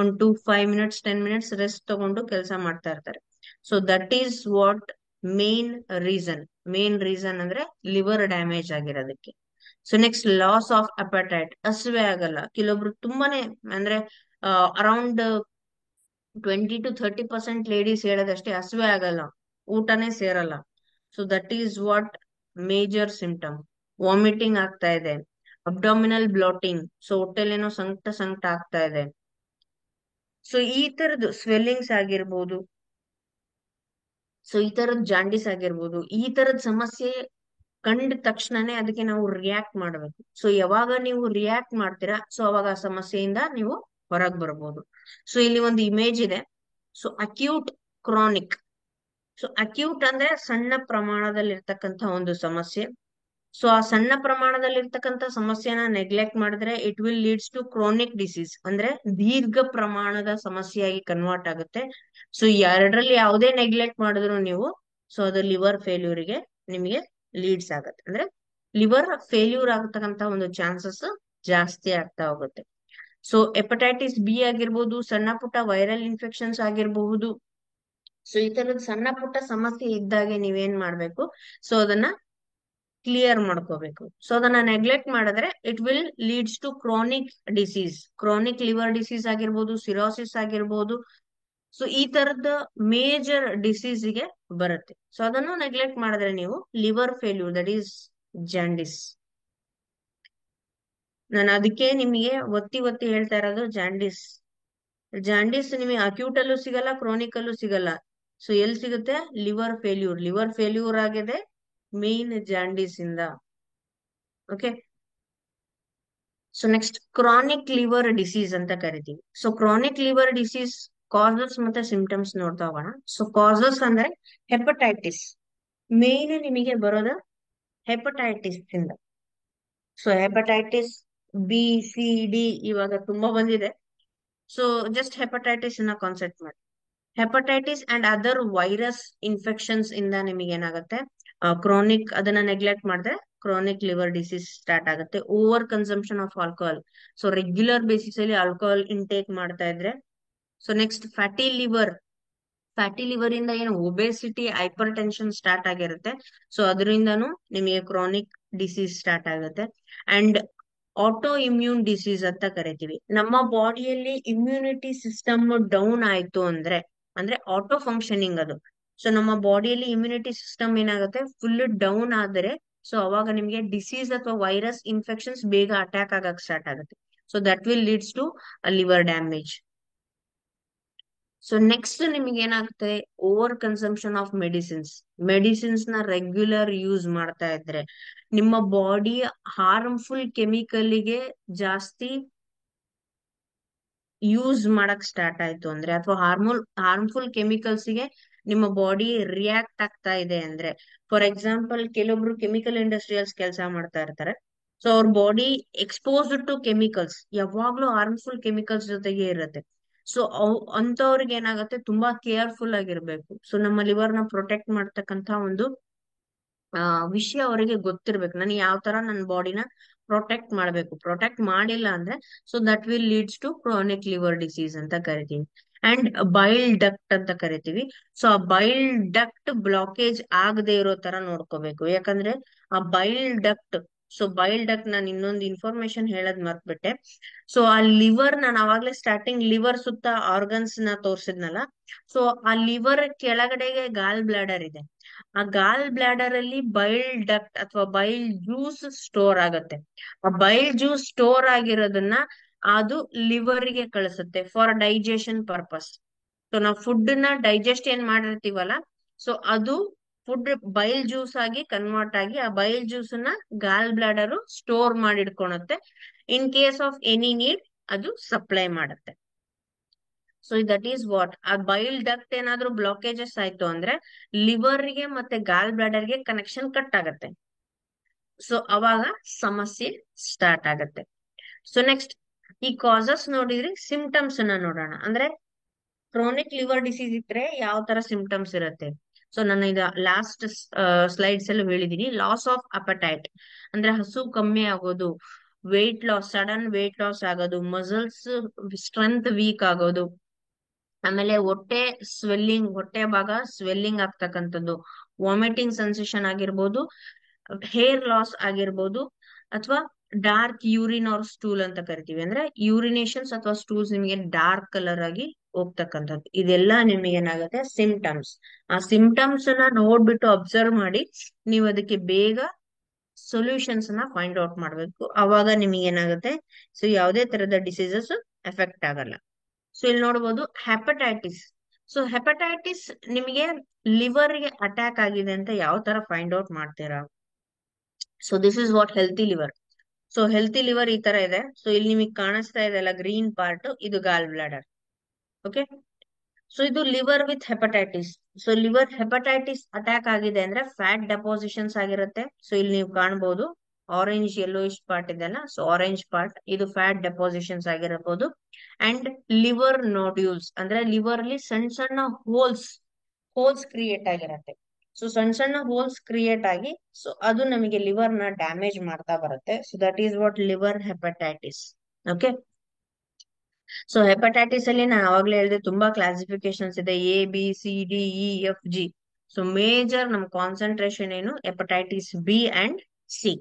ಒಂದು 5 ಮಿನಿಟ್ಸ್ 10 ಮಿನಿಟ್ಸ್ ರೆಸ್ಟ್ ತಗೊಂಡು ಕೆಲಸ ಮಾಡ್ತಾ ಇರ್ತಾರೆ. So that is what main reason. Main reason ಅಂದ್ರೆ ಲಿವರ್ ಡ್ಯಾಮೇಜ್ ಆಗಿರೋದಕ್ಕೆ. So next loss of appetite, ಹಸುವೆ ಆಗಲ್ಲ. ಕೆಲವೊಬ್ರು ತುಂಬಾನೇ ಅಂದ್ರೆ ಅರೌಂಡ್ 20 to 30% ಲೇಡೀಸ್ ಹೇಳೋದಷ್ಟೇ, ಹಸುವೆ ಆಗಲ್ಲ, ಊಟನೇ ಸೇರಲ್ಲ. So that is what major symptom. Vomiting ಆಗ್ತಾ ಇದೆ, ಅಬ್ಡಾಮಿನಲ್ ಬ್ಲಾಟಿಂಗ್, ಸೊ ಹೊಟ್ಟೆಲೇನೋ ಸಂಕಟ ಸಂಕಟ ಆಗ್ತಾ ಇದೆ. ಸೊ ಈ ತರದ್ದು ಸ್ವೆಲ್ಲಿಂಗ್ಸ್ ಆಗಿರ್ಬೋದು, ಸೊ ಈ ತರದ್ ಜಾಂಡಿಸ್ ಆಗಿರ್ಬೋದು, ಈ ತರದ್ ಸಮಸ್ಯೆ ಕಂಡ ತಕ್ಷಣನೇ ಅದಕ್ಕೆ ನಾವು ರಿಯಾಕ್ಟ್ ಮಾಡ್ಬೇಕು. ಸೊ ಯಾವಾಗ ನೀವು ರಿಯಾಕ್ಟ್ ಮಾಡ್ತೀರಾ ಸೊ ಅವಾಗ ಆ ಸಮಸ್ಯೆಯಿಂದ ನೀವು ಹೊರಗ್ ಬರ್ಬೋದು. ಸೊ ಇಲ್ಲಿ ಒಂದು ಇಮೇಜ್ ಇದೆ. So acute, chronic. So acute ಅಂದ್ರೆ ಸಣ್ಣ ಪ್ರಮಾಣದಲ್ಲಿ ಇರ್ತಕ್ಕಂಥ ಒಂದು ಸಮಸ್ಯೆ. ಸೊ ಆ ಸಣ್ಣ ಪ್ರಮಾಣದಲ್ಲಿ ಇರ್ತಕ್ಕಂಥ ಸಮಸ್ಯೆನ ನೆಗ್ಲೆಕ್ಟ್ ಮಾಡಿದ್ರೆ it will leads to chronic disease, ಅಂದ್ರೆ ದೀರ್ಘ ಪ್ರಮಾಣದ ಸಮಸ್ಯೆಯಾಗಿ ಕನ್ವರ್ಟ್ ಆಗುತ್ತೆ. ಸೊ ಎರಡರಲ್ಲಿ ಯಾವುದೇ ನೆಗ್ಲೆಕ್ಟ್ ಮಾಡಿದ್ರು ನೀವು ಸೊ ಅದು ಲಿವರ್ ಫೇಲ್ಯೂರಿಗೆ ನಿಮಗೆ ಲೀಡ್ಸ್ ಆಗತ್ತೆ. ಅಂದ್ರೆ ಲಿವರ್ ಫೇಲ್ಯೂರ್ ಆಗತಕ್ಕಂತ ಒಂದು ಚಾನ್ಸಸ್ ಜಾಸ್ತಿ ಆಗ್ತಾ ಹೋಗುತ್ತೆ. ಸೊ ಹೆಪಟೈಟಿಸ್ ಬಿ ಆಗಿರ್ಬೋದು, ಸಣ್ಣ ಪುಟ್ಟ ವೈರಲ್ ಇನ್ಫೆಕ್ಷನ್ಸ್ ಆಗಿರಬಹುದು. ಸೊ ಈ ತರದ ಸಣ್ಣ ಪುಟ್ಟ ಸಮಸ್ಯೆ ಇದ್ದಾಗೆ ನೀವೇನ್ ಮಾಡ್ಬೇಕು, ಸೊ ಅದನ್ನ ಕ್ಲಿಯರ್ ಮಾಡ್ಕೋಬೇಕು. ಸೊ ಅದನ್ನ ನೆಗ್ಲೆಕ್ಟ್ ಮಾಡಿದ್ರೆ it will leads to chronic disease. Chronic liver disease ಆಗಿರ್ಬೋದು, ಸಿರೋಸಿಸ್ ಆಗಿರ್ಬೋದು. ಸೊ ಈ ತರದ ಮೇಜರ್ ಡಿಸೀಸ್ಗೆ ಬರುತ್ತೆ. ಸೊ ಅದನ್ನು ನೆಗ್ಲೆಕ್ಟ್ ಮಾಡಿದ್ರೆ ನೀವು liver failure, that is jaundice. ನಾನು ಅದಕ್ಕೆ ನಿಮಗೆ ಒತ್ತಿ ಒತ್ತಿ ಹೇಳ್ತಾ ಇರೋದು ಜಾಂಡಿಸ್. ಜಾಂಡಿಸ್ ನಿಮಗೆ ಅಕ್ಯೂಟ್ ಅಲ್ಲೂ ಸಿಗಲ್ಲ, ಕ್ರಾನಿಕ್ ಅಲ್ಲೂ ಸಿಗಲ್ಲ. ಸೊ ಎಲ್ಲಿ ಸಿಗುತ್ತೆ? Liver failure. ಲಿವರ್ ಫೇಲ್ಯೂರ್ ಆಗಿದೆ ಮೇನ್ ಜಾಂಡಿಸ್ ಇಂದ. Okay. So next chronic liver disease ಅಂತ ಕರಿತೀವಿ. So chronic liver disease causes ಮತ್ತೆ ಸಿಂಪ್ಟಮ್ಸ್ ನೋಡ್ತಾ ಹೋಗೋಣ. ಸೊ ಕಾಸಸ್ ಅಂದ್ರೆ ಹೆಪಟೈಟಿಸ್. ಮೇನ್ ನಿಮಗೆ ಬರೋದು ಹೆಪಟೈಟಿಸ್ ಇಂದ. So hepatitis B, C, D ಇವಾಗ ತುಂಬಾ ಬಂದಿದೆ. ಸೊ ಜಸ್ಟ್ ಹೆಪಟೈಟಿಸ್ ನ ಕಾನ್ಸೆಪ್ಟ್ ಮಾಡಿ. Hepatitis and other virus infections ಇಂದ ನಿಮಗೆ ಏನಾಗುತ್ತೆ, ಕ್ರಾನಿಕ್, ಅದನ್ನ ನೆಗ್ಲೆಕ್ಟ್ ಮಾಡಿದ್ರೆ ಕ್ರಾನಿಕ್ ಲಿವರ್ ಡಿಸೀಸ್ ಸ್ಟಾರ್ಟ್ ಆಗುತ್ತೆ. Over consumption of alcohol. So regular basis ಅಲ್ಲಿ ಆಲ್ಕೋಹಾಲ್ ಇಂಟೇಕ್ ಮಾಡ್ತಾ ಇದ್ರೆ. So next fatty liver. Fatty liver ಇಂದ ಏನು ಒಬೆಸಿಟಿ, ಹೈಪರ್ ಟೆನ್ಷನ್ ಸ್ಟಾರ್ಟ್ ಆಗಿರುತ್ತೆ. ಸೊ ಅದರಿಂದನೂ ನಿಮಗೆ ಕ್ರಾನಿಕ್ ಡಿಸೀಸ್ ಸ್ಟಾರ್ಟ್ ಆಗುತ್ತೆ. ಅಂಡ್ ಆಟೋ ಇಮ್ಯೂನ್ ಡಿಸೀಸ್ ಅಂತ ಕರಿತೀವಿ. ನಮ್ಮ ಬಾಡಿಯಲ್ಲಿ ಇಮ್ಯುನಿಟಿ ಸಿಸ್ಟಮ್ ಡೌನ್ ಆಯ್ತು ಅಂದ್ರೆ, ಅಂದ್ರೆ ಆಟೋ ಫಂಕ್ಷನಿಂಗ್ ಅದು. ಸೊ ನಮ್ಮ ಬಾಡಿಯಲ್ಲಿ ಇಮ್ಯುನಿಟಿ ಸಿಸ್ಟಮ್ ಏನಾಗುತ್ತೆ, ಫುಲ್ ಡೌನ್ ಆದ್ರೆ ಸೊ ಅವಾಗ ನಿಮಗೆ ಡಿಸೀಸ್ ಅಥವಾ ವೈರಸ್ ಇನ್ಫೆಕ್ಷನ್ಸ್ ಬೇಗ ಅಟ್ಯಾಕ್ ಆಗಕ್ ಸ್ಟಾರ್ಟ್ ಆಗುತ್ತೆ. So that will leads to liver damage. So next ನಿಮಗೆ ಏನಾಗುತ್ತೆ, over consumption of medicines. Medicines ನ ರೆಗ್ಯುಲರ್ ಯೂಸ್ ಮಾಡ್ತಾ ಇದ್ರೆ ನಿಮ್ಮ ಬಾಡಿ ಹಾರ್ಮ್ಫುಲ್ ಕೆಮಿಕಲ್ಗೆ ಜಾಸ್ತಿ ಯೂಸ್ ಮಾಡಕ್ ಸ್ಟಾರ್ಟ್ ಆಯ್ತು ಅಂದ್ರೆ, ಅಥವಾ ಹಾರ್ಮ್ಫುಲ್ ಕೆಮಿಕಲ್ಸ್ ಗೆ ನಿಮ್ಮ ಬಾಡಿ ರಿಯಾಕ್ಟ್ ಆಗ್ತಾ ಇದೆ ಅಂದ್ರೆ, ಫಾರ್ ಎಕ್ಸಾಂಪಲ್ ಕೆಲವೊಬ್ರು ಕೆಮಿಕಲ್ ಇಂಡಸ್ಟ್ರಿಯಲ್ಸ್ ಕೆಲಸ ಮಾಡ್ತಾ ಇರ್ತಾರೆ. ಸೊ ಅವ್ರ ಬಾಡಿ ಎಕ್ಸ್ಪೋಸ್ಡ್ ಟು ಕೆಮಿಕಲ್ಸ್, ಯಾವಾಗ್ಲೂ ಹಾರ್ಮ್ಫುಲ್ ಕೆಮಿಕಲ್ಸ್ ಜೊತೆಗೆ ಇರುತ್ತೆ. ಸೊ ಅಂತವ್ರಿಗೆ ಏನಾಗುತ್ತೆ, ತುಂಬಾ ಕೇರ್ಫುಲ್ ಆಗಿರ್ಬೇಕು. ಸೊ ನಮ್ಮ ಲಿವರ್ ನ ಪ್ರೊಟೆಕ್ಟ್ ಮಾಡ್ತಕ್ಕಂತ ಒಂದು ವಿಷಯ ಅವರಿಗೆ ಗೊತ್ತಿರ್ಬೇಕು. ನನಗೆ ಯಾವ ತರ ನನ್ನ ಬಾಡಿನ ಪ್ರೊಟೆಕ್ಟ್ ಮಾಡ್ಬೇಕು. ಪ್ರೊಟೆಕ್ಟ್ ಮಾಡಿಲ್ಲ ಅಂದ್ರೆ so that will leads to chronic liver disease ಅಂತ ಕರಿತೀವಿ. ಅಂಡ್ ಬೈಲ್ ಡಕ್ಟ್ ಅಂತ ಕರಿತೀವಿ. ಸೊ ಆ ಬೈಲ್ ಡಕ್ಟ್ ಬ್ಲಾಕೇಜ್ ಆಗದೆ ಇರೋ ತರ ನೋಡ್ಕೋಬೇಕು. ಯಾಕಂದ್ರೆ ಆ ಬೈಲ್ ಡಕ್ಟ್, ಸೊ ಬೈಲ್ ಡಕ್ಟ್, ನಾನು ಇನ್ನೊಂದು ಇನ್ಫಾರ್ಮೇಶನ್ ಹೇಳದ್ ಮರ್ತ್ಬಿಟ್ಟೆ. ಸೊ ಆ ಲಿವರ್, ನಾನು ಅವಾಗ್ಲೇ ಸ್ಟಾರ್ಟಿಂಗ್ ಲಿವರ್ ಸುತ್ತ ಆರ್ಗನ್ಸ್ ನ ತೋರ್ಸಿದ್ನಲ್ಲ. ಸೊ ಆ ಲಿವರ್ ಕೆಳಗಡೆಗೆ ಗಾಲ್ ಬ್ಲಾಡರ್ ಇದೆ. ಆ ಗಾಲ್ ಬ್ಲಾಡರ್ ಅಲ್ಲಿ ಬೈಲ್ ಡಕ್ಟ್ ಅಥವಾ ಬೈಲ್ ಜ್ಯೂಸ್ ಸ್ಟೋರ್ ಆಗತ್ತೆ. ಆ ಬೈಲ್ ಜ್ಯೂಸ್ ಸ್ಟೋರ್ ಆಗಿರೋದನ್ನ ಅದು ಲಿವರ್ ಗೆ ಕಳಿಸುತ್ತೆ ಫಾರ್ ಡೈಜೆಷನ್ ಪರ್ಪಸ್. ಸೊ ನಾವು ಫುಡ್ ನ ಡೈಜೆಸ್ಟ್ ಏನ್ ಮಾಡಿರ್ತೀವಲ್ಲ, ಸೊ ಅದು ಫುಡ್ ಬೈಲ್ ಜ್ಯೂಸ್ ಆಗಿ ಕನ್ವರ್ಟ್ ಆಗಿ ಆ ಬೈಲ್ ಜ್ಯೂಸ್ ನ ಗಾಲ್ ಬ್ಲಾಡರ್ ಸ್ಟೋರ್ ಮಾಡಿಡ್ಕೊಳುತ್ತೆ. In case of any need ಅದು ಸಪ್ಲೈ ಮಾಡುತ್ತೆ. ಸೊ ದಟ್ ಈಸ್ ವಾಟ್, ಆ ಬೈಲ್ ಡಕ್ಟ್ ಏನಾದ್ರೂ ಬ್ಲಾಕೇಜಸ್ ಆಯ್ತು ಅಂದ್ರೆ ಲಿವರ್ ಗೆ ಮತ್ತೆ ಗಾಲ್ ಬ್ಲಾಡರ್ ಗೆ ಕನೆಕ್ಷನ್ ಕಟ್ ಆಗತ್ತೆ. ಸೊ ಅವಾಗ ಸಮಸ್ಯೆ ಸ್ಟಾರ್ಟ್ ಆಗತ್ತೆ. ಸೊ ನೆಕ್ಸ್ಟ್, ಈ ಕಾಸಸ್ ನೋಡಿದ್ರೆ ಸಿಂಪ್ಟಮ್ಸ್ ಅನ್ನ ನೋಡೋಣ. ಅಂದ್ರೆ ಕ್ರಾನಿಕ್ ಲಿವರ್ ಡಿಸೀಸ್ ಇದ್ರೆ ಯಾವ ತರ ಸಿಂಪ್ಟಮ್ಸ್ ಇರುತ್ತೆ. ಸೊ ನಾನು ಇದು ಲಾಸ್ಟ್ ಸ್ಲೈಡ್ಸ್ ಅಲ್ಲಿ ಹೇಳಿದೀನಿ. ಲಾಸ್ ಆಫ್ ಅಪಟೈಟ್ ಅಂದ್ರೆ ಹಸು ಕಮ್ಮಿ ಆಗೋದು, weight loss, sudden weight loss ಆಗೋದು, ಮಸಲ್ಸ್ ಸ್ಟ್ರೆಂತ್ ವೀಕ್ ಆಗೋದು, ಆಮೇಲೆ ಹೊಟ್ಟೆ ಸ್ವೆಲ್ಲಿಂಗ್, ಹೊಟ್ಟೆ ಭಾಗ ಸ್ವೆಲ್ಲಿಂಗ್ ಆಗ್ತಕ್ಕಂಥದ್ದು, ವಾಮಿಟಿಂಗ್ ಸೆನ್ಸೇಷನ್ ಆಗಿರ್ಬೋದು, ಹೇರ್ ಲಾಸ್ ಆಗಿರ್ಬೋದು, ಅಥವಾ ಡಾರ್ಕ್ ಯೂರಿನ್ ಆರ್ ಸ್ಟೂಲ್ ಅಂತ ಕರಿತೀವಿ. ಅಂದ್ರೆ ಯೂರಿನೇಷನ್ಸ್ ಅಥವಾ ಸ್ಟೂಲ್ಸ್ ನಿಮಗೆ ಡಾರ್ಕ್ ಕಲರ್ ಆಗಿ ಹೋಗ್ತಕ್ಕಂಥದ್ದು. ಇದೆಲ್ಲ ನಿಮಗೆ ಏನಾಗುತ್ತೆ, ಸಿಂಪ್ಟಮ್ಸ್. ಆ ಸಿಂಪ್ಟಮ್ಸ್ ನ ನೋಡ್ಬಿಟ್ಟು ಅಬ್ಸರ್ವ್ ಮಾಡಿ ನೀವು ಅದಕ್ಕೆ ಬೇಗ ಸೊಲ್ಯೂಷನ್ಸ್ ನ ಫೈಂಡ್ ಔಟ್ ಮಾಡ್ಬೇಕು. ಅವಾಗ ನಿಮಗೆ ಏನಾಗುತ್ತೆ, ಸೊ ಯಾವುದೇ ತರದ ಡಿಸೀಸಸ್ ಎಫೆಕ್ಟ್ ಆಗಲ್ಲ. ಸೊ ಇಲ್ಲಿ ನೋಡ್ಬೋದು ಹೆಪಟೈಟಿಸ್. ಸೊ ಹೆಪಟೈಟಿಸ್ ನಿಮಗೆ ಲಿವರ್ ಗೆ ಅಟ್ಯಾಕ್ ಆಗಿದೆ ಅಂತ ಯಾವ ತರ ಫೈಂಡ್ ಔಟ್ ಮಾಡ್ತೀರಾ. So this is what healthy liver. So healthy liver ಈ ತರ ಇದೆ. ಸೊ ಇಲ್ಲಿ ನಿಮಗೆ ಕಾಣಿಸ್ತಾ ಇದೆ ಅಲ್ಲ ಗ್ರೀನ್ ಪಾರ್ಟ್, ಇದು ಗಾಲ್ ಬ್ಲಾಡರ್. ಓಕೆ, ಸೊ ಇದು liver with hepatitis. So liver hepatitis attack ಆಗಿದೆ ಅಂದ್ರೆ ಫ್ಯಾಟ್ ಡೆಪಾಸಿಷನ್ಸ್ ಆಗಿರುತ್ತೆ. ಸೊ ಇಲ್ಲಿ ನೀವು ಕಾಣಬಹುದು ಆರೆಂಜ್ ಯೆಲ್ಲೋಯಿಶ್ ಪಾರ್ಟ್ ಇದೆಲ್ಲ. ಸೊ ಆರೆಂಜ್ ಪಾರ್ಟ್ ಇದು ಫ್ಯಾಟ್ ಡೆಪಾಸಿಷನ್ಸ್ ಆಗಿರಬಹುದು. ಅಂಡ್ ಲಿವರ್ ನೋಡ್ಯೂಲ್ಸ್ ಅಂದ್ರೆ ಲಿವರ್ ಅಲ್ಲಿ ಸಣ್ಣ ಸಣ್ಣ ಹೋಲ್ಸ್ ಹೋಲ್ಸ್ ಕ್ರಿಯೇಟ್ ಆಗಿರತ್ತೆ. ಸೊ ಸಣ್ಣ ಸಣ್ಣ ಹೋಲ್ಸ್ ಕ್ರಿಯೇಟ್ ಆಗಿ ಸೊ ಅದು ನಮಗೆ ಲಿವರ್ ನ ಡ್ಯಾಮೇಜ್ ಮಾಡ್ತಾ ಬರುತ್ತೆ. So that is what liver hepatitis. Okay, so hepatitis ಅಲ್ಲಿ ನಾನು ಆವಾಗ್ಲೇ ಹೇಳಿದೆ ತುಂಬಾ ಕ್ಲಾಸಿಫಿಕೇಶನ್ಸ್ ಇದೆ, ABCDEFG. ಸೊ ಮೇಜರ್ ನಮ್ ಕಾನ್ಸಂಟ್ರೇಷನ್ ಏನು, hepatitis B and C.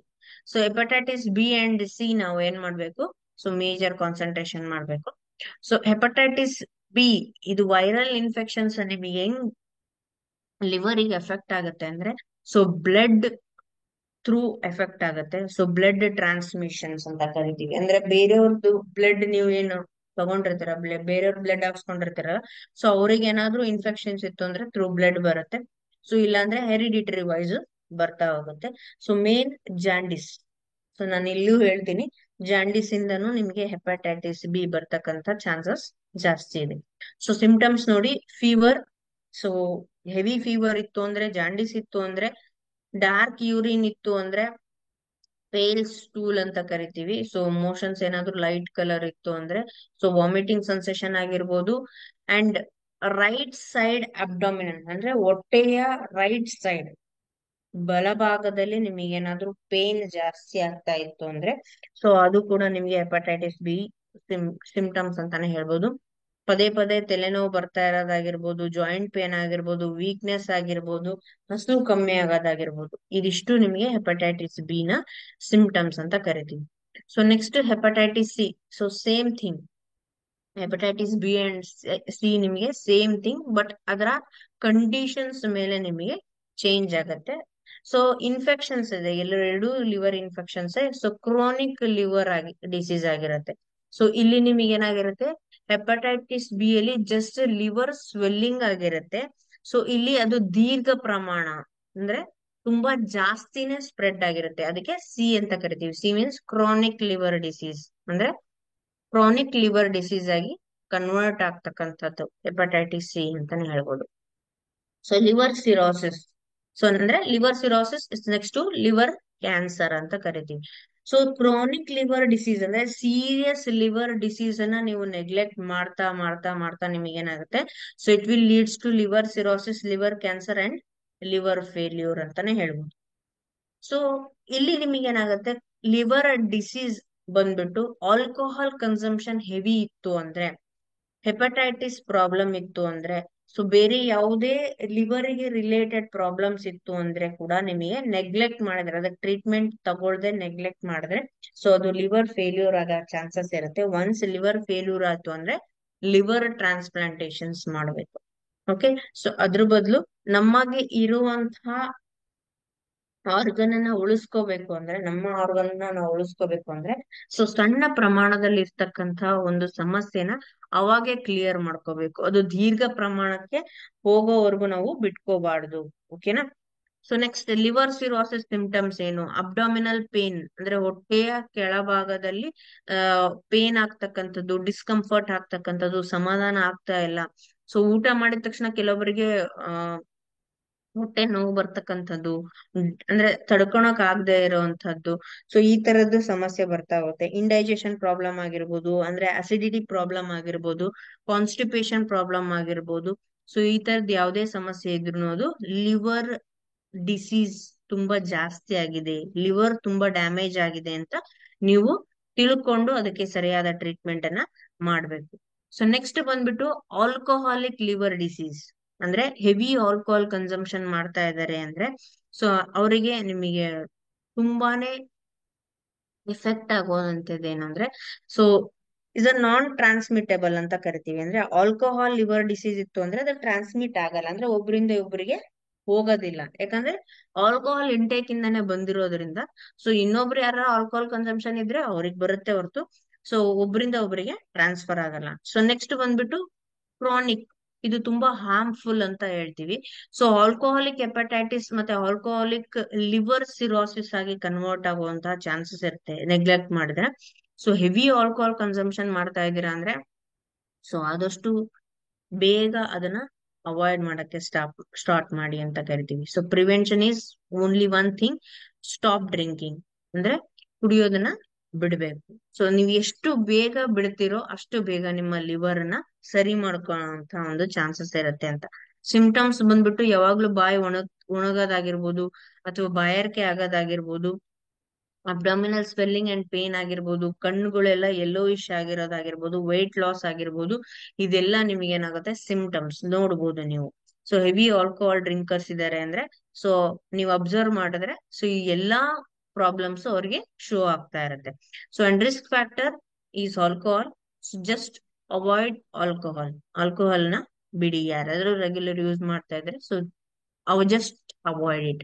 So hepatitis B and C ನಾವು ಏನ್ ಮಾಡ್ಬೇಕು, ಸೊ ಮೇಜರ್ ಕಾನ್ಸಂಟ್ರೇಷನ್ ಮಾಡ್ಬೇಕು. ಸೊ ಹೆಪಟೈಟಿಸ್ ಬಿ ಇದು ವೈರಲ್ ಇನ್ಫೆಕ್ಷನ್ಸ್ ನಿಮಗೆ ಹೆಂಗ್ ಲಿವರ್ ಗೆ ಎಫೆಕ್ಟ್ ಆಗುತ್ತೆ ಅಂದ್ರೆ, ಸೊ ಬ್ಲಡ್ ಥ್ರೂ ಎಫೆಕ್ಟ್ ಆಗುತ್ತೆ. ಸೊ ಬ್ಲಡ್ ಟ್ರಾನ್ಸ್ಮಿಷನ್ಸ್ ಅಂತ ಕರಿತೀವಿ. ಅಂದ್ರೆ ಬೇರೆಯವ್ರದ್ದು ಬ್ಲಡ್ ನೀವು ಏನು ತಗೊಂಡಿರ್ತೀರ, ಬೇರೆಯವ್ರ ಬ್ಲಡ್ ಹಾಕ್ಸ್ಕೊಂಡಿರ್ತೀರ, ಸೊ ಅವ್ರಿಗೆ ಏನಾದ್ರೂ ಇನ್ಫೆಕ್ಷನ್ಸ್ ಇತ್ತು ಅಂದ್ರೆ ಥ್ರೂ ಬ್ಲಡ್ ಬರುತ್ತೆ. ಸೊ ಇಲ್ಲಾಂದ್ರೆ ಹೆರಿಡಿಟರಿ ವೈಸ್ ಬರ್ತಾ ಹೋಗುತ್ತೆ. So main jaundice. ಸೊ ನಾನು ಇಲ್ಲೂ ಹೇಳ್ತೀನಿ, ಜಾಂಡಿಸ್ ಇಂದನೂ ನಿಮ್ಗೆ ಹೆಪಟೈಟಿಸ್ ಬಿ ಬರ್ತಕ್ಕಂತ ಚಾನ್ಸಸ್ ಜಾಸ್ತಿ ಇದೆ. ಸೊ ಸಿಂಪ್ಟಮ್ಸ್ ನೋಡಿ, ಫೀವರ್. ಸೊ ಹೆವಿ ಫೀವರ್ ಇತ್ತು ಅಂದ್ರೆ, ಜಾಂಡಿಸ್ ಇತ್ತು ಅಂದ್ರೆ, ಡಾರ್ಕ್ ಯೂರಿನ್ ಇತ್ತು ಅಂದ್ರೆ, ಪೇಲ್ ಸ್ಟೂಲ್ ಅಂತ ಕರಿತೀವಿ. ಸೊ ಮೋಷನ್ಸ್ ಏನಾದ್ರು ಲೈಟ್ ಕಲರ್ ಇತ್ತು ಅಂದ್ರೆ, ಸೊ ವಾಮಿಟಿಂಗ್ ಸೆನ್ಸೇಷನ್ ಆಗಿರ್ಬೋದು. ಅಂಡ್ ರೈಟ್ ಸೈಡ್ ಅಬ್ಡಾಮಿನಲ್ ಅಂದ್ರೆ ಹೊಟ್ಟೆಯ ರೈಟ್ ಸೈಡ್ ಬಲಭಾಗದಲ್ಲಿ ನಿಮಗೆ ಏನಾದ್ರೂ ಪೇನ್ ಜಾಸ್ತಿ ಆಗ್ತಾ ಇತ್ತು ಅಂದ್ರೆ, ಸೊ ಅದು ಕೂಡ ನಿಮ್ಗೆ ಹೆಪಟೈಟಿಸ್ ಬಿ ಸಿಂಪ್ಟಮ್ಸ್ ಅಂತಾನೆ ಹೇಳ್ಬೋದು. ಪದೇ ಪದೇ ತಲೆನೋವು ಬರ್ತಾ ಇರೋದಾಗಿರ್ಬೋದು, ಜಾಯಿಂಟ್ ಪೇನ್ ಆಗಿರ್ಬೋದು, ವೀಕ್ನೆಸ್ ಆಗಿರ್ಬೋದು, ಹಸು ಕಮ್ಮಿ ಆಗೋದಾಗಿರ್ಬೋದು, ಇದಿಷ್ಟು ನಿಮಗೆ ಹೆಪಟೈಟಿಸ್ ಬಿ ನ ಸಿಂಪ್ಟಮ್ಸ್ ಅಂತ ಕರಿತೀವಿ. So next hepatitis C. So same thing, hepatitis B and C ನಿಮಗೆ ಸೇಮ್ ಥಿಂಗ್, ಬಟ್ ಅದರ ಕಂಡೀಷನ್ಸ್ ಮೇಲೆ ನಿಮಗೆ ಚೇಂಜ್ ಆಗತ್ತೆ. ಸೊ ಇನ್ಫೆಕ್ಷನ್ಸ್ ಇದೆ, ಎರಡು liver infections. So chronic liver ಆಗಿ ಡಿಸೀಸ್ ಆಗಿರುತ್ತೆ. ಸೊ ಇಲ್ಲಿ ನಿಮಗೆ ಏನಾಗಿರುತ್ತೆ, ಹೆಪಟೈಟಿಸ್ ಬಿ ಅಲ್ಲಿ ಜಸ್ಟ್ ಲಿವರ್ ಸ್ವೆಲ್ಲಿಂಗ್ ಆಗಿರುತ್ತೆ. ಸೊ ಇಲ್ಲಿ ಅದು ದೀರ್ಘ ಪ್ರಮಾಣ ಅಂದ್ರೆ ತುಂಬಾ ಜಾಸ್ತಿನೇ ಸ್ಪ್ರೆಡ್ ಆಗಿರುತ್ತೆ. ಅದಕ್ಕೆ ಸಿ ಅಂತ ಕರಿತೀವಿ. C means chronic liver disease. ಅಂದ್ರೆ ಕ್ರಾನಿಕ್ ಲಿವರ್ ಡಿಸೀಸ್ ಆಗಿ ಕನ್ವರ್ಟ್ ಆಗ್ತಕ್ಕಂಥದ್ದು ಹೆಪಟೈಟಿಸ್ ಸಿ ಅಂತಾನೆ ಹೇಳ್ಬೋದು. So liver cirrhosis. ಸೊ ಅಂದ್ರೆ liver cirrhosis is next to liver cancer ಅಂತ ಕರಿತೀವಿ. ಸೊ ಕ್ರಾನಿಕ್ ಲಿವರ್ ಡಿಸೀಸ್ ಅಂದ್ರೆ ಸೀರಿಯಸ್ ಲಿವರ್ ಡಿಸೀಸ್ ಅನ್ನ ನೀವು ನೆಗ್ಲೆಕ್ಟ್ ಮಾಡ್ತಾ ಮಾಡ್ತಾ ಮಾಡ್ತಾ ನಿಮಗೆ ಏನಾಗುತ್ತೆ, so it will leads to liver cirrhosis, liver cancer and liver failure ಅಂತಾನೆ ಹೇಳ್ಬೋದು. ಸೊ ಇಲ್ಲಿ ನಿಮಗೆ ಏನಾಗುತ್ತೆ, ಲಿವರ್ ಡಿಸೀಸ್ ಬಂದ್ಬಿಟ್ಟು ಆಲ್ಕೋಹಾಲ್ ಕನ್ಸಂಪ್ಷನ್ ಹೆವಿ ಇತ್ತು ಅಂದ್ರೆ, ಹೆಪಟೈಟಿಸ್ ಪ್ರಾಬ್ಲಮ್ ಇತ್ತು ಅಂದ್ರೆ, ಸೊ ಬೇರೆ ಯಾವುದೇ ಲಿವರ್ ಗೆ ರಿಲೇಟೆಡ್ ಪ್ರಾಬ್ಲಮ್ಸ್ ಇತ್ತು ಅಂದ್ರೆ ಕೂಡ ನಿಮಗೆ ನೆಗ್ಲೆಕ್ಟ್ ಮಾಡಿದ್ರೆ, ಅದಕ್ಕೆ ಟ್ರೀಟ್ಮೆಂಟ್ ತಗೊಳ್ದೆ ನೆಗ್ಲೆಕ್ಟ್ ಮಾಡಿದ್ರೆ, ಸೊ ಅದು ಲಿವರ್ ಫೇಲ್ಯೂರ್ ಆಗೋ ಚಾನ್ಸಸ್ ಇರುತ್ತೆ. ಒನ್ಸ್ ಲಿವರ್ ಫೇಲ್ಯೂರ್ ಆಯ್ತು ಅಂದ್ರೆ ಲಿವರ್ ಟ್ರಾನ್ಸ್ಪ್ಲಾಂಟೇಶನ್ಸ್ ಮಾಡಬೇಕು. ಓಕೆ. ಸೊ ಅದ್ರ ಬದಲು ನಮಗೆ ಇರುವಂತಹ ಆರ್ಗನ್ ಅನ್ನ ಉಳಿಸ್ಕೋಬೇಕು ಅಂದ್ರೆ, ನಮ್ಮ ಆರ್ಗನ್ ನಾವು ಉಳಿಸ್ಕೋಬೇಕು ಅಂದ್ರೆ, ಸೊ ಸಣ್ಣ ಪ್ರಮಾಣದಲ್ಲಿ ಇರ್ತಕ್ಕಂತ ಒಂದು ಸಮಸ್ಯೆನ ಅವಾಗೆ ಕ್ಲಿಯರ್ ಮಾಡ್ಕೋಬೇಕು. ಅದು ದೀರ್ಘ ಪ್ರಮಾಣಕ್ಕೆ ಹೋಗೋವರೆಗೂ ನಾವು ಬಿಟ್ಕೋಬಾರ್ದು. ಓಕೆನಾ. So next liver cirrhosis symptoms ಏನು? ಅಬ್ಡಾಮಿನಲ್ ಪೇನ್ ಅಂದ್ರೆ ಹೊಟ್ಟೆಯ ಕೆಳಭಾಗದಲ್ಲಿ ಪೇನ್ ಆಗ್ತಕ್ಕಂಥದ್ದು, ಡಿಸ್ಕಂಫರ್ಟ್ ಆಗ್ತಕ್ಕಂಥದ್ದು, ಸಮಾಧಾನ ಆಗ್ತಾ ಇಲ್ಲ. ಸೊ ಊಟ ಮಾಡಿದ ತಕ್ಷಣ ಕೆಲವೊಬ್ಬರಿಗೆ ಆ ಹೊಟ್ಟೆ ನೋವು ಬರ್ತಕ್ಕಂಥದ್ದು, ಅಂದ್ರೆ ತಡ್ಕೊಳಕ್ ಆಗದೆ ಇರೋವಂಥದ್ದು. ಸೊ ಈ ತರದ್ದು ಸಮಸ್ಯೆ ಬರ್ತಾ ಹೋಗುತ್ತೆ. ಇಂಡೈಜೆಷನ್ ಪ್ರಾಬ್ಲಮ್ ಆಗಿರ್ಬೋದು, ಅಂದ್ರೆ ಅಸಿಡಿಟಿ ಪ್ರಾಬ್ಲಮ್ ಆಗಿರ್ಬೋದು, ಕಾನ್ಸ್ಟಿಪೇಷನ್ ಪ್ರಾಬ್ಲಮ್ ಆಗಿರ್ಬೋದು. ಸೊ ಈ ತರದ್ ಯಾವುದೇ ಸಮಸ್ಯೆ ಇದ್ರು ಅದು ಲಿವರ್ ಡಿಸೀಸ್ ತುಂಬಾ ಜಾಸ್ತಿ ಆಗಿದೆ, ಲಿವರ್ ತುಂಬಾ ಡ್ಯಾಮೇಜ್ ಆಗಿದೆ ಅಂತ ನೀವು ತಿಳ್ಕೊಂಡು ಅದಕ್ಕೆ ಸರಿಯಾದ ಟ್ರೀಟ್ಮೆಂಟ್ ಅನ್ನ ಮಾಡ್ಬೇಕು. ಸೊ ನೆಕ್ಸ್ಟ್ ಬಂದ್ಬಿಟ್ಟು ಆಲ್ಕೋಹಾಲಿಕ್ ಲಿವರ್ ಡಿಸೀಸ್ ಅಂದ್ರೆ ಹೆವಿ ಆಲ್ಕೋಹಾಲ್ ಕನ್ಸಂಪ್ಷನ್ ಮಾಡ್ತಾ ಇದ್ದಾರೆ ಅಂದ್ರೆ, ಸೊ ಅವರಿಗೆ ನಿಮಗೆ ತುಂಬಾನೇ ಇಫೆಕ್ಟ್ ಆಗೋದಂತದ್ದು ಏನಂದ್ರೆ, ಸೊ ಇಸ್ ಅ ನಾನ್ ಟ್ರಾನ್ಸ್ಮಿಟಬಲ್ ಅಂತ ಕರಿತೀವಿ. ಅಂದ್ರೆ ಆಲ್ಕೋಹಾಲ್ ಲಿವರ್ ಡಿಸೀಸ್ ಇತ್ತು ಅಂದ್ರೆ ಅದು ಟ್ರಾನ್ಸ್ಮಿಟ್ ಆಗಲ್ಲ, ಅಂದ್ರೆ ಒಬ್ರಿಂದ ಒಬ್ರಿಗೆ ಹೋಗೋದಿಲ್ಲ. ಯಾಕಂದ್ರೆ ಆಲ್ಕೋಹಾಲ್ ಇಂಟೇಕ್ ಇಂದಾನೆ ಬಂದಿರೋದ್ರಿಂದ. ಸೊ ಇನ್ನೊಬ್ರು ಯಾರ ಆಲ್ಕೋಹಾಲ್ ಕನ್ಸಂಪ್ಷನ್ ಇದ್ರೆ ಅವ್ರಿಗೆ ಬರುತ್ತೆ ಹೊರತು, ಸೊ ಒಬ್ರಿಂದ ಒಬ್ರಿಗೆ ಟ್ರಾನ್ಸ್ಫರ್ ಆಗಲ್ಲ. ಸೊ ನೆಕ್ಸ್ಟ್ ಬಂದ್ಬಿಟ್ಟು ಕ್ರಾನಿಕ್, ಇದು ತುಂಬಾ ಹಾರ್ಮ್ಫುಲ್ ಅಂತ ಹೇಳ್ತೀವಿ. ಸೊ ಆಲ್ಕೋಹಾಲಿಕ್ ಹೆಪಟೈಟಿಸ್ ಮತ್ತೆ ಆಲ್ಕೋಹಾಲಿಕ್ ಲಿವರ್ ಸಿರೋಸಿಸ್ ಆಗಿ ಕನ್ವರ್ಟ್ ಆಗುವಂತಹ ಚಾನ್ಸಸ್ ಇರುತ್ತೆ ನೆಗ್ಲೆಕ್ಟ್ ಮಾಡಿದ್ರೆ. ಸೊ ಹೆವಿ ಆಲ್ಕೋಹಾಲ್ ಕನ್ಸಂಪ್ಷನ್ ಮಾಡ್ತಾ ಇದ್ದೀರಾ ಅಂದ್ರೆ, ಸೊ ಆದಷ್ಟು ಬೇಗ ಅದನ್ನ ಅವಾಯ್ಡ್ ಮಾಡಕ್ಕೆ ಸ್ಟಾರ್ಟ್ ಮಾಡಿ ಅಂತ ಕರಿತೀವಿ. So prevention is only one thing, stop drinking ಅಂದ್ರೆ ಕುಡಿಯೋದನ್ನ ಬಿಡ್ಬೇಕು. ಸೊ ನೀವು ಎಷ್ಟು ಬೇಗ ಬಿಡ್ತಿರೋ ಅಷ್ಟು ಬೇಗ ನಿಮ್ಮ ಲಿವರ್ ನ ಸರಿ ಮಾಡ್ಕೊಳ್ಳೋಂತ ಒಂದು ಚಾನ್ಸಸ್ ಇರುತ್ತೆ ಅಂತ. ಸಿಂಪ್ಟಮ್ಸ್ ಬಂದ್ಬಿಟ್ಟು ಯಾವಾಗ್ಲೂ ಬಾಯಿ ಒಣಗೋದಾಗಿರ್ಬೋದು, ಅಥವಾ ಬಾಯಾರಿಕೆ ಆಗೋದಾಗಿರ್ಬೋದು, ಅಬ್ಡಾಮಿನಲ್ ಸ್ವೆಲ್ಲಿಂಗ್ ಅಂಡ್ ಪೇನ್ ಆಗಿರ್ಬೋದು, ಕಣ್ಣುಗಳೆಲ್ಲ ಯೆಲ್ಲೋಯಿಶ್ ಆಗಿರೋದಾಗಿರ್ಬೋದು, ವೆಯ್ಟ್ ಲಾಸ್ ಆಗಿರ್ಬೋದು. ಇದೆಲ್ಲ ನಿಮಗೆ ಏನಾಗುತ್ತೆ ಸಿಂಪ್ಟಮ್ಸ್ ನೋಡ್ಬೋದು ನೀವು. ಸೊ ಹೆವಿ ಆಲ್ಕೋಹಾಲ್ ಡ್ರಿಂಕರ್ಸ್ ಇದಾರೆ ಅಂದ್ರೆ, ಸೊ ನೀವು ಅಬ್ಸರ್ವ್ ಮಾಡಿದ್ರೆ ಸೊ ಈ ಎಲ್ಲಾ ಪ್ರಾಬ್ಲಮ್ಸ್ ಅವ್ರಿಗೆ ಶೋ ಆಗ್ತಾ ಇರುತ್ತೆ. So and risk factor is alcohol. Just avoid alcohol. Alcohol ನ ಬಿಡಿ, ಯಾರಾದ್ರೂ ರೆಗ್ಯುಲರ್ ಯೂಸ್ ಮಾಡ್ತಾ ಇದ್ರೆ ಸೊ ಅವ್ just avoid it.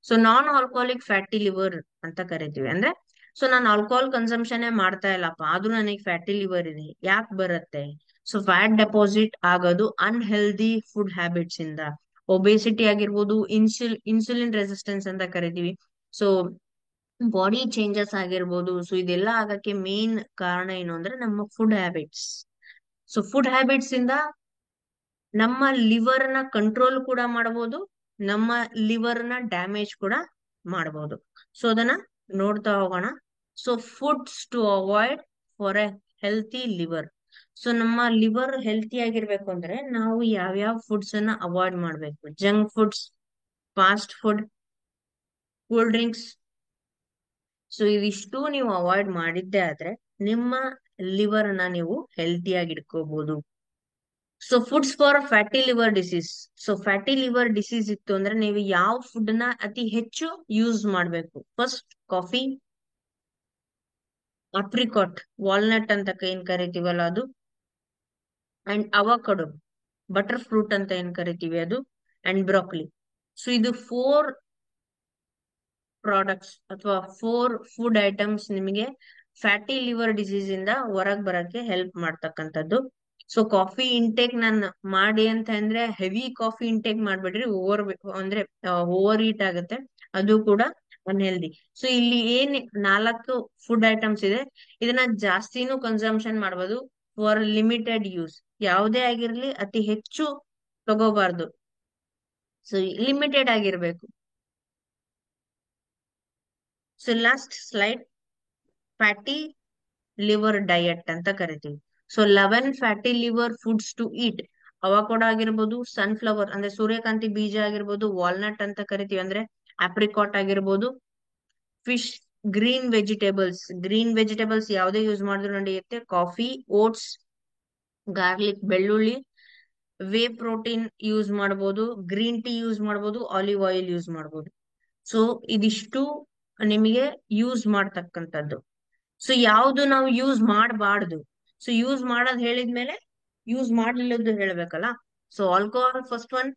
So non alcoholic fatty liver ಅಂತ ಕರಿತೀವಿ. ಅಂದ್ರೆ ಸೊ ನಾನು ಆಲ್ಕೋಹಾಲ್ ಕನ್ಸಂಪ್ಷನ್ ಮಾಡ್ತಾ ಇಲ್ಲಪ್ಪ, ಆದ್ರೂ ನನಗೆ ಫ್ಯಾಟಿ ಲಿವರ್ ಇದೆ. ಯಾಕೆ ಬರುತ್ತೆ? ಸೊ ಫ್ಯಾಟ್ ಡೆಪಾಸಿಟ್ ಆಗೋದು ಅನ್ಹೆಲ್ದಿ ಫುಡ್ ಹ್ಯಾಬಿಟ್ಸ್ ಇಂದ, ಒಬೇಸಿಟಿ ಆಗಿರ್ಬೋದು, ಇನ್ಸುಲಿನ್ ರೆಸಿಸ್ಟೆನ್ಸ್ ಅಂತ ಕರಿತೀವಿ. ಸೊ ಬಾಡಿ ಚೇಂಜಸ್ ಆಗಿರ್ಬೋದು. ಸೊ ಇದೆಲ್ಲ ಆಗಕ್ಕೆ ಮೇನ್ ಕಾರಣ ಏನು ಅಂದ್ರೆ ನಮ್ಮ food habits. So food habits ಇಂದ ನಮ್ಮ ಲಿವರ್ ನ ಕಂಟ್ರೋಲ್ ಕೂಡ ಮಾಡಬಹುದು, ನಮ್ಮ ಲಿವರ್ ನ ಡ್ಯಾಮೇಜ್ ಕೂಡ ಮಾಡಬಹುದು. ಸೊ ಅದನ್ನ ನೋಡ್ತಾ ಹೋಗೋಣ. So foods to avoid for a healthy liver. So ನಮ್ಮ ಲಿವರ್ ಹೆಲ್ತಿ ಆಗಿರ್ಬೇಕು ಅಂದ್ರೆ ನಾವು ಯಾವ್ಯಾವ ಫುಡ್ಸ್ ಅನ್ನ ಅವಾಯ್ಡ್ ಮಾಡ್ಬೇಕು? Junk foods, fast food, cool drinks. So ಇವಿಷ್ಟು ನೀವು ಅವಾಯ್ಡ್ ಮಾಡಿದ್ದೆ ಆದ್ರೆ ನಿಮ್ಮ ಲಿವರ್ ನ ನೀವು ಹೆಲ್ತಿಯಾಗಿ ಇಟ್ಕೋಬಹುದು. So foods for fatty liver disease. So fatty liver disease ಇತ್ತು ಅಂದ್ರೆ ನೀವು ಯಾವ ಫುಡ್ ನ ಅತಿ ಹೆಚ್ಚು ಯೂಸ್ ಮಾಡ್ಬೇಕು? ಫಸ್ಟ್ ಕಾಫಿ, ಅಪ್ರಿಕಾಟ್, ವಾಲ್ನಟ್ ಅಂತ ಏನ್ ಕರಿತೀವಲ್ಲ ಅದು, ಅಂಡ್ ಅವಕಾಡೋ, ಬಟರ್ ಫ್ರೂಟ್ ಅಂತ ಏನ್ ಕರಿತೀವಿ ಅದು, ಅಂಡ್ ಬ್ರೋಕೊಲಿ. ಸೊ ಇದು 4 ಪ್ರಾಡಕ್ಟ್ಸ್ ಅಥವಾ 4 ಫುಡ್ ಐಟಮ್ಸ್ ನಿಮಗೆ ಫ್ಯಾಟಿ ಲಿವರ್ ಡಿಸೀಸ್ ಇಂದ ಹೊರಗ್ ಬರಕ್ಕೆ ಹೆಲ್ಪ್ ಮಾಡ್ತಕ್ಕಂಥದ್ದು. ಸೊ ಕಾಫಿ ಇಂಟೇಕ್ ನಾನು ಮಾಡಿ ಅಂತ ಅಂದ್ರೆ ಹೆವಿ ಕಾಫಿ ಇಂಟೇಕ್ ಮಾಡ್ಬಿಡ್ರಿ, ಅಂದ್ರೆ ಓವರ್ ಈಟ್ ಆಗುತ್ತೆ, ಅದು ಕೂಡ ಅನ್ಹೆಲ್ದಿ. ಸೊ ಇಲ್ಲಿ ಏನ್ 4 ಫುಡ್ ಐಟಮ್ಸ್ ಇದೆ, ಇದನ್ನ ಜಾಸ್ತಿನೂ ಕನ್ಸಂಪ್ಷನ್ ಮಾಡ್ಬೋದು, ಫಾರ್ ಲಿಮಿಟೆಡ್ ಯೂಸ್. ಯಾವುದೇ ಆಗಿರ್ಲಿ ಅತಿ ಹೆಚ್ಚು ತಗೋಬಾರ್ದು. ಸೊ ಲಿಮಿಟೆಡ್ ಆಗಿರ್ಬೇಕು. So last slide, fatty liver diet ಅಂತ ಕರಿತೀವಿ. So 11 fatty liver foods to eat. Avocado ಆಗಿರ್ಬೋದು, ಸನ್ಫ್ಲವರ್ ಅಂದ್ರೆ ಸೂರ್ಯಕಾಂತಿ ಬೀಜ ಆಗಿರ್ಬೋದು, ವಾಲ್ನಟ್ ಅಂತ ಕರಿತೀವಿ ಅಂದ್ರೆ ಆಪ್ರಿಕಾಟ್ ಆಗಿರ್ಬೋದು, ಫಿಶ್, ಗ್ರೀನ್ ವೆಜಿಟೇಬಲ್ಸ್ ಯಾವುದೇ ಯೂಸ್ ಮಾಡಿದ್ರು ನಡೆಯುತ್ತೆ. ಕಾಫಿ, ಓಟ್ಸ್, ಗಾರ್ಲಿಕ್, ಬೆಳ್ಳುಳ್ಳಿ, ವೇ ಪ್ರೋಟೀನ್ ಯೂಸ್ ಮಾಡಬಹುದು, ಗ್ರೀನ್ ಟೀ ಯೂಸ್ ಮಾಡಬಹುದು, ಆಲಿವ್ ಆಯಿಲ್ ಯೂಸ್ ಮಾಡಬಹುದು. ಸೊ ಇದಿಷ್ಟು ನಿಮಗೆ ಯೂಸ್ ಮಾಡ್ತಕ್ಕಂಥದ್ದು. ಸೊ ಯಾವ್ದು ನಾವು ಯೂಸ್ ಮಾಡಬಾರ್ದು, ಸೊ ಯೂಸ್ ಮಾಡೋದ್ ಹೇಳಿದ್ಮೇಲೆ ಯೂಸ್ ಮಾಡ್ಲಿಲ್ಲದ್ದು ಹೇಳ್ಬೇಕಲ್ಲ. So alcohol first one,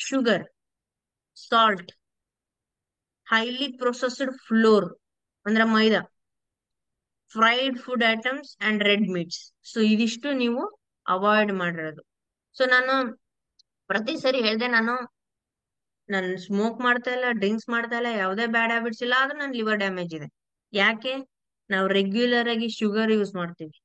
sugar, salt, highly processed flour ಅಂದ್ರೆ ಮೈದಾ, fried food items and red meats. So ಇದಿಷ್ಟು ನೀವು ಅವಾಯ್ಡ್ ಮಾಡಿರೋದು. ಸೊ ನಾನು ಪ್ರತಿ ಸರಿ ಹೇಳ್ದೆ, ನಾನು ಸ್ಮೋಕ್ ಮಾಡ್ತಾ ಇಲ್ಲ, ಡ್ರಿಂಕ್ಸ್ ಮಾಡ್ತಾ ಇಲ್ಲ, ಯಾವುದೇ ಬ್ಯಾಡ್ ಹ್ಯಾಬಿಟ್ಸ್ ಇಲ್ಲ, ಆದ್ರೆ ನನ್ ಲಿವರ್ ಡ್ಯಾಮೇಜ್ ಇದೆ. ಯಾಕೆ? ನಾವು ರೆಗ್ಯುಲರ್ ಆಗಿ ಶುಗರ್ ಯೂಸ್ ಮಾಡ್ತೀವಿ,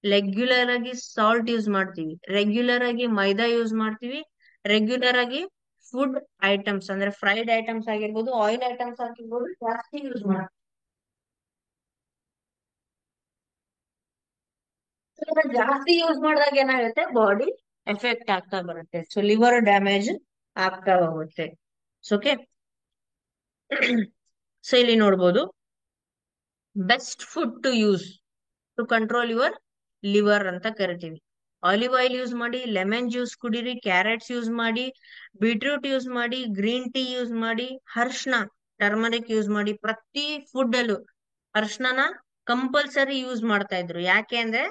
ರೆಗ್ಯುಲರ್ ಆಗಿ ಸಾಲ್ಟ್ ಯೂಸ್ ಮಾಡ್ತೀವಿ, ರೆಗ್ಯುಲರ್ ಆಗಿ ಮೈದಾ ಯೂಸ್ ಮಾಡ್ತೀವಿ, ರೆಗ್ಯುಲರ್ ಆಗಿ ಫುಡ್ ಐಟಮ್ಸ್ ಅಂದ್ರೆ ಫ್ರೈಡ್ ಐಟಮ್ಸ್ ಆಗಿರ್ಬೋದು, ಆಯಿಲ್ ಐಟಮ್ಸ್ ಆಗಿರ್ಬೋದು ಜಾಸ್ತಿ ಯೂಸ್ ಮಾಡ್ತೀವಿ. ಇದನ್ನ ಜಾಸ್ತಿ ಯೂಸ್ ಮಾಡಿದಾಗ ಏನಾಗುತ್ತೆ, ಬಾಡಿ ಎಫೆಕ್ಟ್ ಆಗ್ತಾ ಬರುತ್ತೆ. ಸೊ ಲಿವರ್ ಡ್ಯಾಮೇಜ್ ಆಗ್ತಾ ಹೋಗುತ್ತೆ. ಓಕೆ. ಸೊ ಇಲ್ಲಿ ನೋಡ್ಬೋದು, best food to use to control your liver ಅಂತ ಕರಿತೀವಿ. ಆಲಿವ್ ಆಯಿಲ್ ಯೂಸ್ ಮಾಡಿ, ಲೆಮನ್ ಜ್ಯೂಸ್ ಕುಡೀರಿ, ಕ್ಯಾರೆಟ್ಸ್ ಯೂಸ್ ಮಾಡಿ, ಬೀಟ್ರೂಟ್ ಯೂಸ್ ಮಾಡಿ, ಗ್ರೀನ್ ಟೀ ಯೂಸ್ ಮಾಡಿ, ಅರ್ಶಿನ, ಟರ್ಮರಿಕ್ ಯೂಸ್ ಮಾಡಿ. ಪ್ರತಿ ಫುಡ್ ಅಲ್ಲೂ ಅರ್ಶಿನ ಕಂಪಲ್ಸರಿ ಯೂಸ್ ಮಾಡ್ತಾ ಇದ್ರು. ಯಾಕೆ ಅಂದ್ರೆ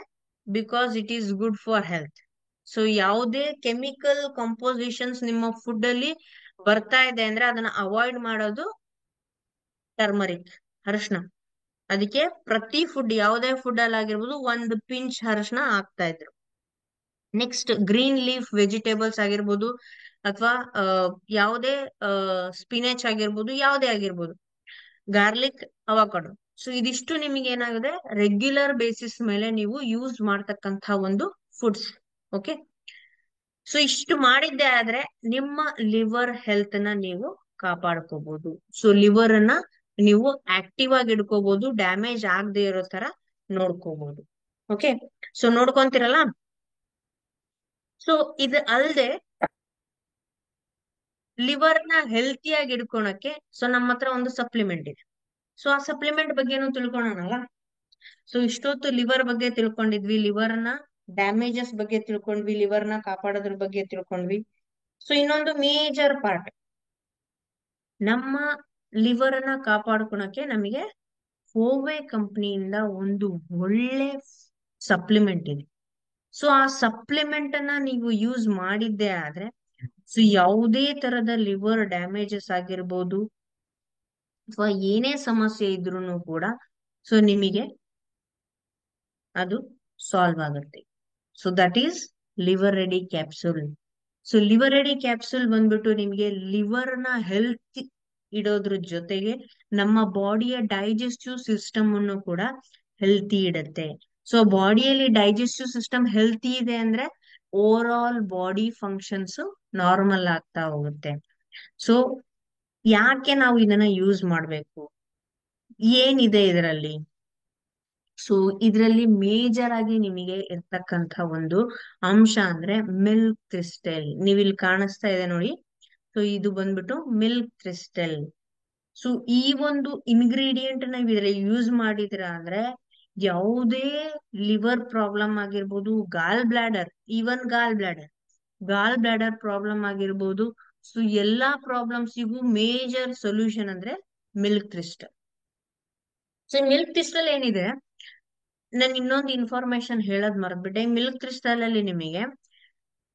because it is good for health. So ಯಾವುದೇ ಕೆಮಿಕಲ್ ಕಂಪೋಸಿಷನ್ಸ್ ನಿಮ್ಮ ಫುಡ್ ಅಲ್ಲಿ ಬರ್ತಾ ಇದೆ ಅಂದ್ರೆ ಅದನ್ನ ಅವಾಯ್ಡ್ ಮಾಡೋದು ಟರ್ಮರಿಕ್, ಅರಿಶಿನ. ಅದಕ್ಕೆ ಪ್ರತಿ ಫುಡ್, ಯಾವುದೇ ಫುಡ್ ಅಲ್ಲಿ ಆಗಿರ್ಬೋದು, ಒಂದು ಪಿಂಚ್ ಅರಿಶಿನ ಹಾಕ್ತಾ ಇದ್ರು. ನೆಕ್ಸ್ಟ್ ಗ್ರೀನ್ ಲೀಫ್ ವೆಜಿಟೇಬಲ್ಸ್ ಆಗಿರ್ಬೋದು, ಅಥವಾ ಯಾವುದೇ ಸ್ಪಿನೆಚ್ ಆಗಿರ್ಬೋದು, ಯಾವುದೇ ಆಗಿರ್ಬೋದು, ಗಾರ್ಲಿಕ್, ಅವಕಾಡೋ. ಸೊ ಇದಿಷ್ಟು ನಿಮಗೆ ಏನಾಗಿದೆ, ರೆಗ್ಯುಲರ್ ಬೇಸಿಸ್ ಮೇಲೆ ನೀವು ಯೂಸ್ ಮಾಡ್ತಕ್ಕಂಥ ಒಂದು ಫುಡ್ಸ್. ಓಕೆ. ಸೊ ಇಷ್ಟು ಮಾಡಿದ್ದೆ ಆದ್ರೆ ನಿಮ್ಮ ಲಿವರ್ ಹೆಲ್ತ್ ನ ನೀವು ಕಾಪಾಡ್ಕೋಬಹುದು. ಸೊ ಲಿವರ್ ಅನ್ನ ನೀವು ಆಕ್ಟಿವ್ ಆಗಿ ಇಡ್ಕೋಬಹುದು, ಡ್ಯಾಮೇಜ್ ಆಗದೆ ಇರೋ ತರ ನೋಡ್ಕೋಬಹುದು. ಓಕೆ. ಸೊ ನೋಡ್ಕೊಂತಿರಲ್ಲ. ಸೊ ಇದು ಅಲ್ದೆ ಲಿವರ್ ನ ಹೆಲ್ತಿಯಾಗಿ ಇಡ್ಕೊಳಕ್ಕೆ ಸೊ ನಮ್ಮ ಹತ್ರ ಒಂದು ಸಪ್ಲಿಮೆಂಟ್ ಇದೆ. ಸೊ ಆ ಸಪ್ಲಿಮೆಂಟ್ ಬಗ್ಗೆನೂ ತಿಳ್ಕೊಳ್ಳೋಣಲ್ಲ. ಸೊ ಇಷ್ಟೊತ್ತು ಲಿವರ್ ಬಗ್ಗೆ ತಿಳ್ಕೊಂಡಿದ್ವಿ, ಲಿವರ್ ನ ಡ್ಯಾಮೇಜಸ್ ಬಗ್ಗೆ ತಿಳ್ಕೊಂಡ್ವಿ, ಲಿವರ್ ನ ಕಾಪಾಡೋದ್ರ ಬಗ್ಗೆ ತಿಳ್ಕೊಂಡ್ವಿ. ಸೊ ಇನ್ನೊಂದು ಮೇಜರ್ ಪಾರ್ಟ್, ನಮ್ಮ ಲಿವರ್ ನ ಕಾಪಾಡ್ಕೊಳಕ್ಕೆ ನಮಗೆ ಫೋವೆ ಕಂಪ್ನಿಯಿಂದ ಒಂದು ಒಳ್ಳೆ ಸಪ್ಲಿಮೆಂಟ್ ಇದೆ. ಸೊ ಆ ಸಪ್ಲಿಮೆಂಟ್ ಅನ್ನ ನೀವು ಯೂಸ್ ಮಾಡಿದ್ದೆ ಆದ್ರೆ ಸೊ ಯಾವುದೇ ತರದ ಲಿವರ್ ಡ್ಯಾಮೇಜಸ್ ಆಗಿರ್ಬೋದು ಅಥವಾ ಏನೇ ಸಮಸ್ಯೆ ಇದ್ರೂ ಕೂಡ ಸೊ ನಿಮಗೆ ಅದು ಸಾಲ್ವ್ ಆಗುತ್ತೆ. So that is liver ready capsule. So liver ready capsule ಬಂದ್ಬಿಟ್ಟು ನಿಮಗೆ ಲಿವರ್ ನ ಹೆಲ್ತ್ ಇಡೋದ್ರ ಜೊತೆಗೆ ನಮ್ಮ ಬಾಡಿಯ ಡೈಜೆಸ್ಟಿವ್ ಸಿಸ್ಟಮ್ ಅನ್ನು ಕೂಡ ಹೆಲ್ತಿ ಇಡುತ್ತೆ. ಸೊ ಬಾಡಿಯಲ್ಲಿ ಡೈಜೆಸ್ಟಿವ್ ಸಿಸ್ಟಮ್ ಹೆಲ್ತಿ ಇದೆ ಅಂದ್ರೆ over all body functions normal ಆಗ್ತಾ ಹೋಗುತ್ತೆ. ಸೊ ಯಾಕೆ ನಾವು ಇದನ್ನ ಯೂಸ್ ಮಾಡ್ಬೇಕು, ಏನಿದೆ ಇದರಲ್ಲಿ? ಸೊ ಇದರಲ್ಲಿ ಮೇಜರ್ ಆಗಿ ನಿಮಗೆ ಇರ್ತಕ್ಕಂಥ ಒಂದು ಅಂಶ ಅಂದ್ರೆ ಮಿಲ್ಕ್ ಕ್ರಿಸ್ಟಲ್. ನೀವ್ ಇಲ್ಲಿ ಕಾಣಿಸ್ತಾ ಇದೆ ನೋಡಿ. ಸೊ ಇದು ಬಂದ್ಬಿಟ್ಟು ಮಿಲ್ಕ್ ಕ್ರಿಸ್ಟಲ್. ಸೊ ಈ ಒಂದು ಇಂಗ್ರೀಡಿಯೆಂಟ್ ನಾವ್ ಇದ್ರಲ್ಲಿ ಯೂಸ್ ಮಾಡಿದ್ರ ಅಂದ್ರೆ ಯಾವುದೇ ಲಿವರ್ ಪ್ರಾಬ್ಲಮ್ ಆಗಿರ್ಬೋದು, ಗಾಲ್ ಬ್ಲಾಡರ್, ಈವನ್ ಗಾಲ್ ಬ್ಲಾಡರ್ ಪ್ರಾಬ್ಲಮ್ ಆಗಿರ್ಬೋದು, ಸೊ ಎಲ್ಲಾ ಪ್ರಾಬ್ಲಮ್ಸಿಗೂ ಮೇಜರ್ ಸೊಲ್ಯೂಷನ್ ಅಂದ್ರೆ milk crystal. So milk crystal ಏನಿದೆ, ನಾನು ಇನ್ನೊಂದು ಇನ್ಫಾರ್ಮೇಶನ್ ಹೇಳೋದ್ ಮರ್ಬಿಟ್ಟೆ. ಮಿಲ್ಕ್ ಕ್ರಿಸ್ಟಲ್ ಅಲ್ಲಿ ನಿಮಗೆ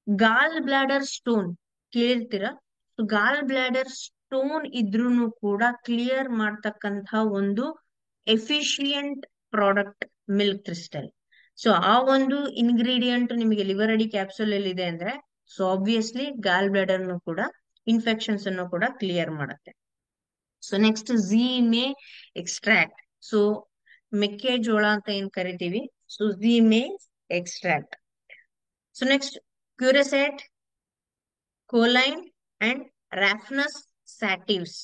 ಗಾಲ್ ಬ್ಲಾಡರ್ ಸ್ಟೋನ್ ಕೇಳಿರ್ತೀರಾ. ಗಾಲ್ ಬ್ಲಾಡರ್ ಸ್ಟೋನ್ ಇದ್ರೂನು ಕೂಡ ಕ್ಲಿಯರ್ ಮಾಡ್ತಕ್ಕಂಥ ಒಂದು efficient product milk crystal. So ಆ ಒಂದು ಇಂಗ್ರೀಡಿಯಂಟ್ ನಿಮಗೆ ಲಿವರ್ ಅಡಿ ಕ್ಯಾಪ್ಸೂಲ್ ಅಲ್ಲಿ ಇದೆ ಅಂದ್ರೆ ಸೊ ಆಬ್ವಿಯಸ್ಲಿ ಗಾಲ್ ಬ್ಲಾಡರ್ ಕೂಡ ಇನ್ಫೆಕ್ಷನ್ಸ್ ಅನ್ನು ಕೂಡ ಕ್ಲಿಯರ್ ಮಾಡುತ್ತೆ. ಸೊ ನೆಕ್ಸ್ಟ್ ಝೀಮೆ ಎಕ್ಸ್ಟ್ರಾಕ್ಟ್. ಸೊ ಮೆಕ್ಕೆಜೋಳ ಅಂತ ಏನ್ ಕರಿತೀವಿ, ಸೊ ಝೀಮೆ extract. So next quercetin, choline and raphanus sativus.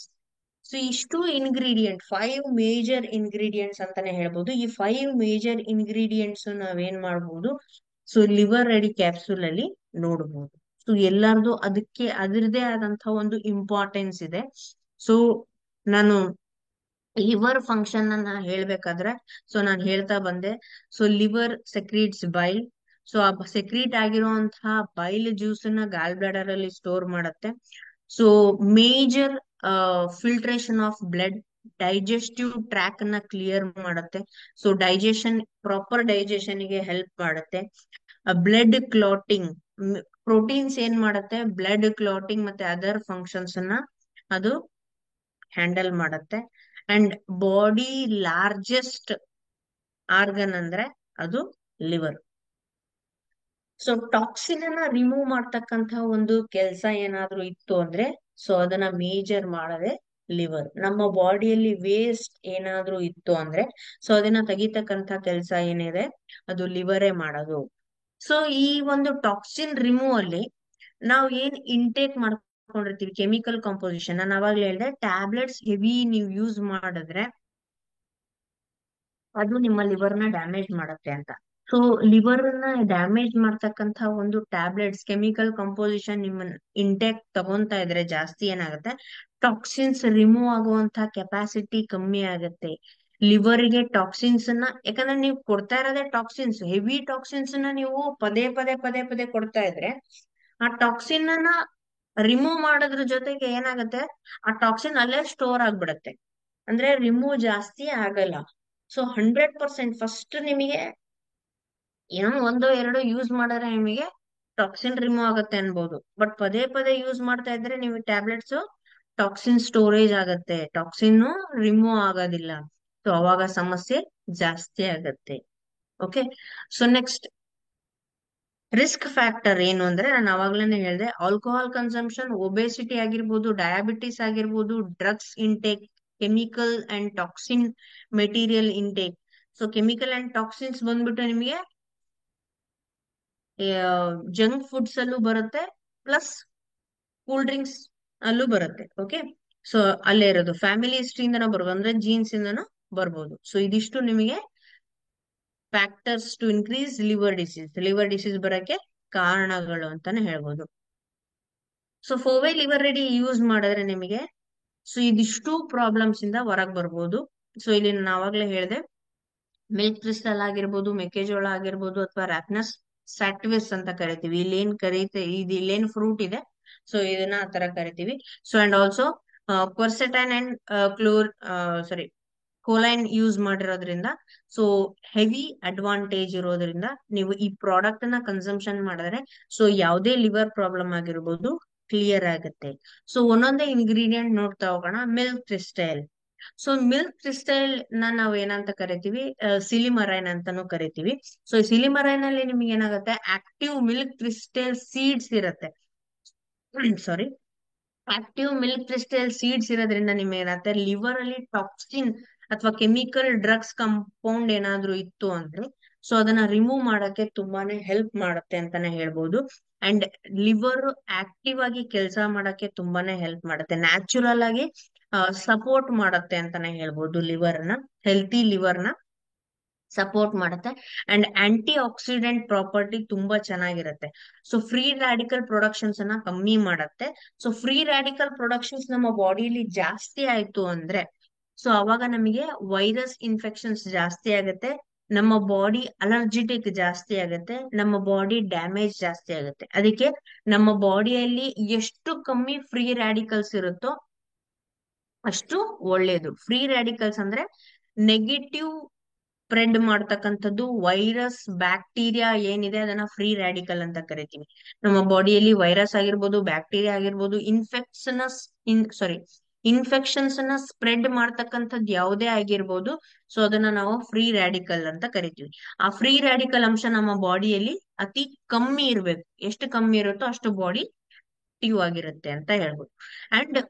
So ಇಷ್ಟು ಇಂಗ್ರೀಡಿಯೆಂಟ್, 5 ಮೇಜರ್ ಇಂಗ್ರೀಡಿಯೆಂಟ್ಸ್ ಅಂತಾನೆ ಹೇಳ್ಬೋದು. ಈ 5 ಮೇಜರ್ ಇಂಗ್ರೀಡಿಯೆಂಟ್ಸ್ ನಾವೇನ್ ಮಾಡ್ಬೋದು, ಸೊ ಲಿವರ್ ರೆಡಿ ಕ್ಯಾಪ್ಸೂಲ್ ಅಲ್ಲಿ ನೋಡ್ಬೋದು. ಸೊ ಎಲ್ಲಾರ್ದು ಅದಕ್ಕೆ ಅದರದೇ ಆದಂತಹ ಒಂದು ಇಂಪಾರ್ಟೆನ್ಸ್ ಇದೆ. ಸೊ ನಾನು ಲಿವರ್ ಫಂಕ್ಷನ್ ಅನ್ನ ಹೇಳ್ಬೇಕಾದ್ರೆ, ಸೊ ನಾನು ಹೇಳ್ತಾ ಬಂದೆ. ಸೊ ಲಿವರ್ ಸೆಕ್ರೀಟ್ಸ್ ಬೈಲ್. ಸೊ ಆ ಸೆಕ್ರೀಟ್ ಆಗಿರುವಂತಹ ಬೈಲ್ ಜ್ಯೂಸ್ ನ ಗಾಲ್ ಬ್ಲಾಡರ್ ಅಲ್ಲಿ ಸ್ಟೋರ್ ಮಾಡುತ್ತೆ. So major filtration of blood, digestive track ಅನ್ನ ಕ್ಲಿಯರ್ ಮಾಡುತ್ತೆ. ಸೊ ಡೈಜೆಷನ್, ಪ್ರಾಪರ್ ಡೈಜೆಷನ್ ಗೆ ಹೆಲ್ಪ್ ಮಾಡುತ್ತೆ. ಬ್ಲಡ್ ಕ್ಲಾಟಿಂಗ್, ಪ್ರೋಟೀನ್ಸ್ ಏನ್ ಮಾಡುತ್ತೆ, ಬ್ಲಡ್ ಕ್ಲಾಟಿಂಗ್ ಮತ್ತೆ ಅದರ್ ಫಂಕ್ಷನ್ಸ್ ಅನ್ನ ಅದು ಹ್ಯಾಂಡಲ್ ಮಾಡುತ್ತೆ. ಅಂಡ್ ಬಾಡಿ ಲಾರ್ಜೆಸ್ಟ್ ಆರ್ಗನ್ ಅಂದ್ರೆ ಅದು ಲಿವರ್. ಸೊ ಟಾಕ್ಸಿನ್ ಅನ್ನ ರಿಮೂವ್ ಮಾಡ್ತಕ್ಕಂತ ಒಂದು ಕೆಲಸ ಏನಾದ್ರೂ ಇತ್ತು ಅಂದ್ರೆ, ಸೊ ಅದನ್ನ ಮೇಜರ್ ಮಾಡದೆ ಲಿವರ್. ನಮ್ಮ ಬಾಡಿಯಲ್ಲಿ ವೇಸ್ಟ್ ಏನಾದ್ರೂ ಇತ್ತು ಅಂದ್ರೆ, ಸೊ ಅದನ್ನ ತೆಗಿತಕ್ಕಂತ ಕೆಲಸ ಏನಿದೆ ಅದು ಲಿವರೇ ಮಾಡೋದು. ಸೊ ಈ ಒಂದು ಟಾಕ್ಸಿನ್ ರಿಮೂವ್ ಅಲ್ಲಿ ನಾವು ಏನ್ ಇಂಟೇಕ್ ಮಾಡ್ಕೊಂಡಿರ್ತೀವಿ, ಕೆಮಿಕಲ್ ಕಾಂಪೋಸಿಷನ್, ನಾನು ಅವಾಗ್ಲೇ ಹೇಳಿದೆ, ಟ್ಯಾಬ್ಲೆಟ್ಸ್ ಹೆವಿ ನೀವು ಯೂಸ್ ಮಾಡಿದ್ರೆ ಅದು ನಿಮ್ಮ ಲಿವರ್ ನ ಡ್ಯಾಮೇಜ್ ಮಾಡುತ್ತೆ ಅಂತ. ಸೊ ಲಿವರ್ ನ ಡ್ಯಾಮೇಜ್ ಮಾಡ್ತಕ್ಕಂತ ಒಂದು ಟ್ಯಾಬ್ಲೆಟ್ಸ್, ಕೆಮಿಕಲ್ ಕಂಪೋಸಿಷನ್ ನಿಮ್ಮ ಇಂಟೇಕ್ ತಗೊಂತಾ ಇದ್ರೆ ಜಾಸ್ತಿ ಏನಾಗುತ್ತೆ, ಟಾಕ್ಸಿನ್ಸ್ ರಿಮೂವ್ ಆಗುವಂತ ಕೆಪಾಸಿಟಿ ಕಮ್ಮಿ ಆಗುತ್ತೆ. ಲಿವರ್ಗೆ ಟಾಕ್ಸಿನ್ಸ್ ಅನ್ನ, ಯಾಕಂದ್ರೆ ನೀವು ಕೊಡ್ತಾ ಇರೋದೇ ಟಾಕ್ಸಿನ್ಸ್, ಹೆವಿ ಟಾಕ್ಸಿನ್ಸ್ ನ ನೀವು ಪದೇ ಪದೇ ಪದೇ ಪದೇ ಕೊಡ್ತಾ ಇದ್ರೆ, ಆ ಟಾಕ್ಸಿನ್ ಅನ್ನ ರಿಮೂವ್ ಮಾಡೋದ್ರ ಜೊತೆಗೆ ಏನಾಗುತ್ತೆ, ಆ ಟಾಕ್ಸಿನ್ ಅಲ್ಲೇ ಸ್ಟೋರ್ ಆಗ್ಬಿಡತ್ತೆ. ಅಂದ್ರೆ ರಿಮೂವ್ ಜಾಸ್ತಿ ಆಗಲ್ಲ. ಸೊ 100% ಫಸ್ಟ್ ನಿಮಗೆ ಏನೋ ಒಂದೋ ಎರಡೋ ಯೂಸ್ ಮಾಡಿದ್ರೆ ನಿಮಗೆ ಟಾಕ್ಸಿನ್ ರಿಮೂವ್ ಆಗುತ್ತೆ ಅನ್ಬೋದು. ಬಟ್ ಪದೇ ಪದೇ ಯೂಸ್ ಮಾಡ್ತಾ ಇದ್ರೆ ನೀವು ಟ್ಯಾಬ್ಲೆಟ್ಸ್, ಟಾಕ್ಸಿನ್ ಸ್ಟೋರೇಜ್ ಆಗತ್ತೆ, ಟಾಕ್ಸಿನ್ ರಿಮೂವ್ ಆಗೋದಿಲ್ಲ. ಸೊ ಅವಾಗ ಸಮಸ್ಯೆ ಜಾಸ್ತಿ ಆಗತ್ತೆ. Okay. So next risk factor ಏನು ಅಂದ್ರೆ, ನಾನು ಅವಾಗ್ಲೇನೆ ಹೇಳಿದೆ, ಆಲ್ಕೋಹಾಲ್ ಕನ್ಸಂಪ್ಷನ್, ಒಬೆಸಿಟಿ ಆಗಿರ್ಬೋದು, ಡಯಾಬಿಟಿಸ್ ಆಗಿರ್ಬೋದು, drugs intake, chemical and toxin material intake. So chemical and toxins ಬಂದ್ಬಿಟ್ಟು ನಿಮಗೆ ಜಂಕ್ ಫುಡ್ಸ್ ಅಲ್ಲೂ ಬರುತ್ತೆ, ಪ್ಲಸ್ ಕೂಲ್ ಡ್ರಿಂಕ್ಸ್ ಅಲ್ಲೂ ಬರುತ್ತೆ. ಓಕೆ. ಸೊ ಅಲ್ಲೇ ಇರೋದು ಫ್ಯಾಮಿಲಿ ಹಿಸ್ಟ್ರಿಯಿಂದನೂ ಬರ್ಬೋದು, ಅಂದ್ರೆ ಜೀನ್ಸ್ ಇಂದನೂ ಬರ್ಬೋದು. ಸೊ ಇದಿಷ್ಟು ನಿಮಗೆ factors to increase liver disease ಬರಕ್ಕೆ ಕಾರಣಗಳು ಅಂತಾನೆ ಹೇಳ್ಬೋದು. ಸೊ ಫೋವೆ ಲಿವರ್ ರೆಡಿ ಯೂಸ್ ಮಾಡಿದ್ರೆ ನಿಮಗೆ ಸೊ ಇದಿಷ್ಟು ಪ್ರಾಬ್ಲಮ್ಸ್ ಇಂದ ಹೊರಗ್ ಬರ್ಬೋದು. ಸೊ ಇಲ್ಲಿ ನಾನು ಆವಾಗ್ಲೇ ಹೇಳಿದೆ, ಮಿಲ್ಕ್ ಕ್ರಿಸ್ಟಲ್ ಆಗಿರ್ಬೋದು, ಮೆಕ್ಕೆಜೋಳ ಆಗಿರ್ಬೋದು, ಅಥವಾ ರಾಪ್ನಸ್ ಸ್ಯಾಟಿವಸ್ ಅಂತ ಕರಿತೀವಿ. ಇಲ್ಲೇನ್ ಫ್ರೂಟ್ ಇದೆ, ಸೊ ಇದನ್ನ ಆ ತರ ಕರಿತೀವಿ. So and also quercetin and sorry choline use ಮಾಡಿರೋದ್ರಿಂದ, ಸೊ ಹೆವಿ ಅಡ್ವಾಂಟೇಜ್ ಇರೋದ್ರಿಂದ ನೀವು ಈ ಪ್ರಾಡಕ್ಟ್ ನ ಕನ್ಸಂಪ್ಷನ್ ಮಾಡಿದ್ರೆ, ಸೊ ಯಾವುದೇ ಲಿವರ್ ಪ್ರಾಬ್ಲಮ್ ಆಗಿರ್ಬೋದು ಕ್ಲಿಯರ್ ಆಗುತ್ತೆ. ಸೊ ಒಂದೊಂದೇ ಇಂಗ್ರೀಡಿಯೆಂಟ್ ನೋಡ್ತಾ ಹೋಗೋಣ. Milk crystal. So milk crystal ನಾವು ಏನಂತ ಕರಿತೀವಿ, ಸಿಲಿಮರೈನ್ ಅಂತಾನು ಕರಿತೀವಿ. ಸೊ ಸಿಲಿಮರೈನ್ ಅಲ್ಲಿ ನಿಮ್ಗೆ ಏನಾಗುತ್ತೆ, ಆಕ್ಟಿವ್ ಮಿಲ್ಕ್ ಕ್ರಿಸ್ಟಲ್ ಸೀಡ್ಸ್ ಇರುತ್ತೆ. ಸಾರಿ, ಆಕ್ಟಿವ್ ಮಿಲ್ಕ್ ಕ್ರಿಸ್ಟಲ್ ಸೀಡ್ಸ್ ಇರೋದ್ರಿಂದ ನಿಮ್ಗೆ ಏನಾಗುತ್ತೆ, ಲಿವರ್ ಅಲ್ಲಿ ಟಾಕ್ಸಿನ್ ಅಥವಾ ಕೆಮಿಕಲ್ ಡ್ರಗ್ಸ್ ಕಂಪೌಂಡ್ ಏನಾದ್ರೂ ಇತ್ತು ಅಂದ್ರೆ, ಸೊ ಅದನ್ನ ರಿಮೂವ್ ಮಾಡಕ್ಕೆ ತುಂಬಾನೇ ಹೆಲ್ಪ್ ಮಾಡುತ್ತೆ ಅಂತಾನೆ ಹೇಳ್ಬೋದು. ಅಂಡ್ ಲಿವರ್ ಆಕ್ಟಿವ್ ಆಗಿ ಕೆಲಸ ಮಾಡಕ್ಕೆ ತುಂಬಾನೇ ಹೆಲ್ಪ್ ಮಾಡುತ್ತೆ, ನ್ಯಾಚುರಲ್ ಆಗಿ ಸಪೋರ್ಟ್ ಮಾಡುತ್ತೆ ಅಂತಾನೆ ಹೇಳ್ಬೋದು. ಹೆಲ್ತಿ ಲಿವರ್ ನ ಸಪೋರ್ಟ್ ಮಾಡುತ್ತೆ. ಅಂಡ್ ಆಂಟಿ ಆಕ್ಸಿಡೆಂಟ್ ಪ್ರಾಪರ್ಟಿ ತುಂಬಾ ಚೆನ್ನಾಗಿರುತ್ತೆ. ಸೊ ಫ್ರೀ ರಾಡಿಕಲ್ ಪ್ರೊಡಕ್ಷನ್ಸ್ ಅನ್ನ ಕಮ್ಮಿ ಮಾಡುತ್ತೆ. ಸೊ ಫ್ರೀ ರಾಡಿಕಲ್ ಪ್ರೊಡಕ್ಷನ್ಸ್ ನಮ್ಮ ಬಾಡಿಯಲ್ಲಿ ಜಾಸ್ತಿ ಆಯ್ತು ಅಂದ್ರೆ, ಸೊ ಅವಾಗ ನಮಗೆ ವೈರಸ್ ಇನ್ಫೆಕ್ಷನ್ಸ್ ಜಾಸ್ತಿ ಆಗುತ್ತೆ, ನಮ್ಮ ಬಾಡಿ ಅಲರ್ಜಿಟಿಕ್ ಜಾಸ್ತಿ ಆಗುತ್ತೆ, ನಮ್ಮ ಬಾಡಿ ಡ್ಯಾಮೇಜ್ ಜಾಸ್ತಿ ಆಗುತ್ತೆ. ಅದಕ್ಕೆ ನಮ್ಮ ಬಾಡಿಯಲ್ಲಿ ಎಷ್ಟು ಕಮ್ಮಿ ಫ್ರೀ ರಾಡಿಕಲ್ಸ್ ಇರುತ್ತೋ ಅಷ್ಟು ಒಳ್ಳೇದು. ಫ್ರೀ ರಾಡಿಕಲ್ಸ್ ಅಂದ್ರೆ ನೆಗೆಟಿವ್ ಸ್ಪ್ರೆಡ್ ಮಾಡ್ತಕ್ಕಂಥದ್ದು ವೈರಸ್, ಬ್ಯಾಕ್ಟೀರಿಯಾ ಏನಿದೆ ಅದನ್ನ ಫ್ರೀ ರಾಡಿಕಲ್ ಅಂತ ಕರಿತೀವಿ. ನಮ್ಮ ಬಾಡಿಯಲ್ಲಿ ವೈರಸ್ ಆಗಿರ್ಬೋದು, ಬ್ಯಾಕ್ಟೀರಿಯಾ ಆಗಿರ್ಬೋದು, ಇನ್ಫೆಕ್ಷನ್ಸ್ ಅನ್ನ ಸ್ಪ್ರೆಡ್ ಮಾಡ್ತಕ್ಕಂಥದ್ದು ಯಾವುದೇ ಆಗಿರ್ಬೋದು, ಸೊ ಅದನ್ನ ನಾವು ಫ್ರೀ ರಾಡಿಕಲ್ ಅಂತ ಕರಿತೀವಿ. ಆ ಫ್ರೀ ರಾಡಿಕಲ್ ಅಂಶ ನಮ್ಮ ಬಾಡಿಯಲ್ಲಿ ಅತಿ ಕಮ್ಮಿ ಇರ್ಬೇಕು. ಎಷ್ಟು ಕಮ್ಮಿ ಇರುತ್ತೋ ಅಷ್ಟು ಬಾಡಿ ಆಕ್ಟಿವ್ ಆಗಿರುತ್ತೆ ಅಂತ ಹೇಳ್ಬೋದು. ಅಂಡ್